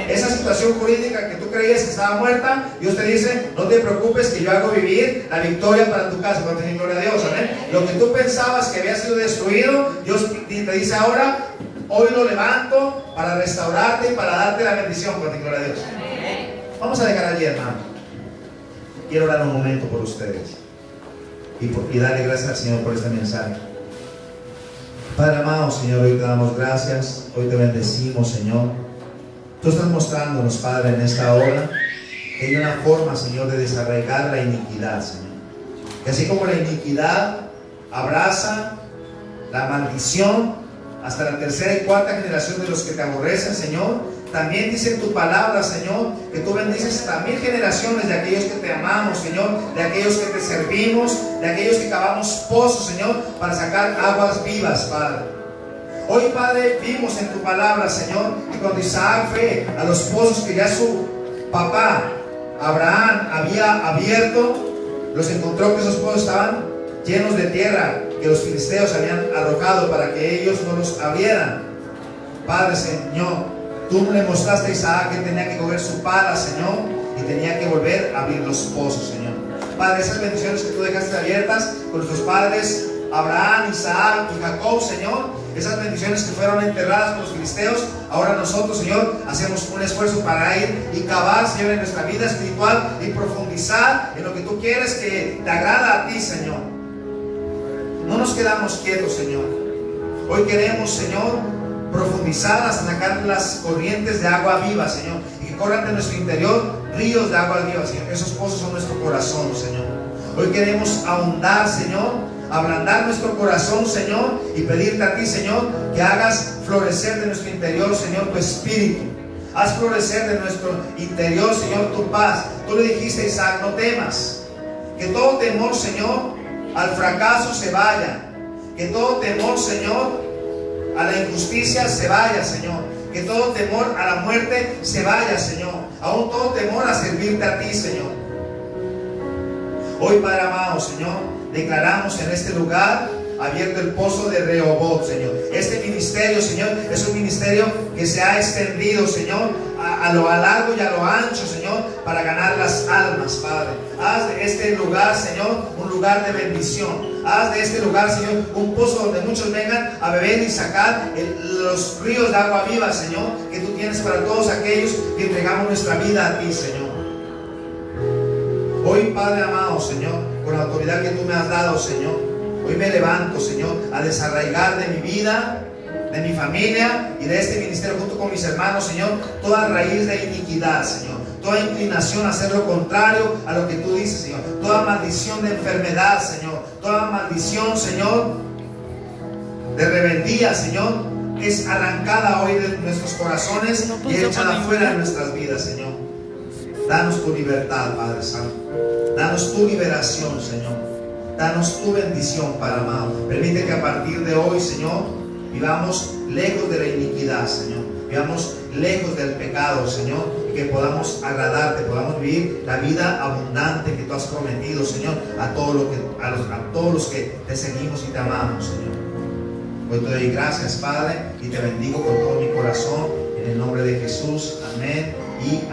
Speaker 1: Esa situación jurídica que tú creías que estaba muerta, Dios te dice, no te preocupes que yo hago vivir la victoria para tu casa, cuando gloria a Dios, amén. Lo que tú pensabas que había sido destruido, Dios te dice ahora, hoy lo levanto para restaurarte y para darte la bendición, cuando gloria a Dios. Vamos a dejar allí, hermano. Quiero orar un momento por ustedes y darle gracias al Señor por este mensaje. Padre amado, Señor, hoy te damos gracias, hoy te bendecimos, Señor. Tú estás mostrándonos, Padre, en esta hora que hay una forma, Señor, de desarraigar la iniquidad, Señor. Que así como la iniquidad abraza la maldición hasta la tercera y cuarta generación de los que te aborrecen, Señor, también dice en tu palabra, Señor, que tú bendices también generaciones de aquellos que te amamos, Señor, de aquellos que te servimos, de aquellos que cavamos pozos, Señor, para sacar aguas vivas, Padre. Hoy, Padre, vimos en tu palabra, Señor, que cuando Isaac fue a los pozos que ya su papá Abraham había abierto, los encontró que esos pozos estaban llenos de tierra que los filisteos habían arrojado para que ellos no los abrieran. Padre, Señor, tú le mostraste a Isaac que tenía que coger su pala, Señor, y tenía que volver a abrir los pozos, Señor. Padre, esas bendiciones que tú dejaste abiertas con nuestros padres Abraham, Isaac y Jacob, Señor, esas bendiciones que fueron enterradas por los filisteos, ahora nosotros, Señor, hacemos un esfuerzo para ir y cavar, Señor, en nuestra vida espiritual y profundizar en lo que tú quieres que te agrada a ti, Señor. No nos quedamos quietos, Señor. Hoy queremos, Señor, profundizar hasta sacar las corrientes de agua viva, Señor, y que corran de nuestro interior ríos de agua viva, Señor. Esos pozos son nuestro corazón, Señor. Hoy queremos ahondar, Señor, ablandar nuestro corazón, Señor, y pedirte a ti, Señor, que hagas florecer de nuestro interior, Señor, tu espíritu. Haz florecer de nuestro interior, Señor, tu paz. Tú le dijiste a Isaac, no temas, que todo temor, Señor, al fracaso se vaya, que todo temor, Señor, a la injusticia se vaya, Señor, que todo temor a la muerte se vaya, Señor, aún todo temor a servirte a ti, Señor. Hoy, Padre amado, Señor, declaramos en este lugar abierto el pozo de Rehoboth, Señor. Este ministerio, Señor, es un ministerio que se ha extendido, Señor, a lo largo y a lo ancho, Señor, para ganar las almas, Padre. Haz de este lugar, Señor, un lugar de bendición. Haz de este lugar, Señor, un pozo donde muchos vengan a beber y sacar los ríos de agua viva, Señor, que tú tienes para todos aquellos que entregamos nuestra vida a ti, Señor. Hoy, Padre amado, Señor, con la autoridad que tú me has dado, Señor, hoy me levanto, Señor, a desarraigar de mi vida, de mi familia y de este ministerio junto con mis hermanos, Señor, toda raíz de iniquidad, Señor, toda inclinación a hacer lo contrario a lo que tú dices, Señor, toda maldición de enfermedad, Señor, toda maldición, Señor, de rebeldía, Señor, es arrancada hoy de nuestros corazones y echada fuera de nuestras vidas, Señor. Danos tu libertad, Padre Santo. Danos tu liberación, Señor. Danos tu bendición, Padre amado. Permite que a partir de hoy, Señor, vivamos lejos de la iniquidad, Señor. Vivamos lejos del pecado, Señor. Y que podamos agradarte, podamos vivir la vida abundante que tú has prometido, Señor, a todos los que te seguimos y te amamos, Señor. Hoy te doy gracias, Padre, y te bendigo con todo mi corazón. En el nombre de Jesús. Amén y amén.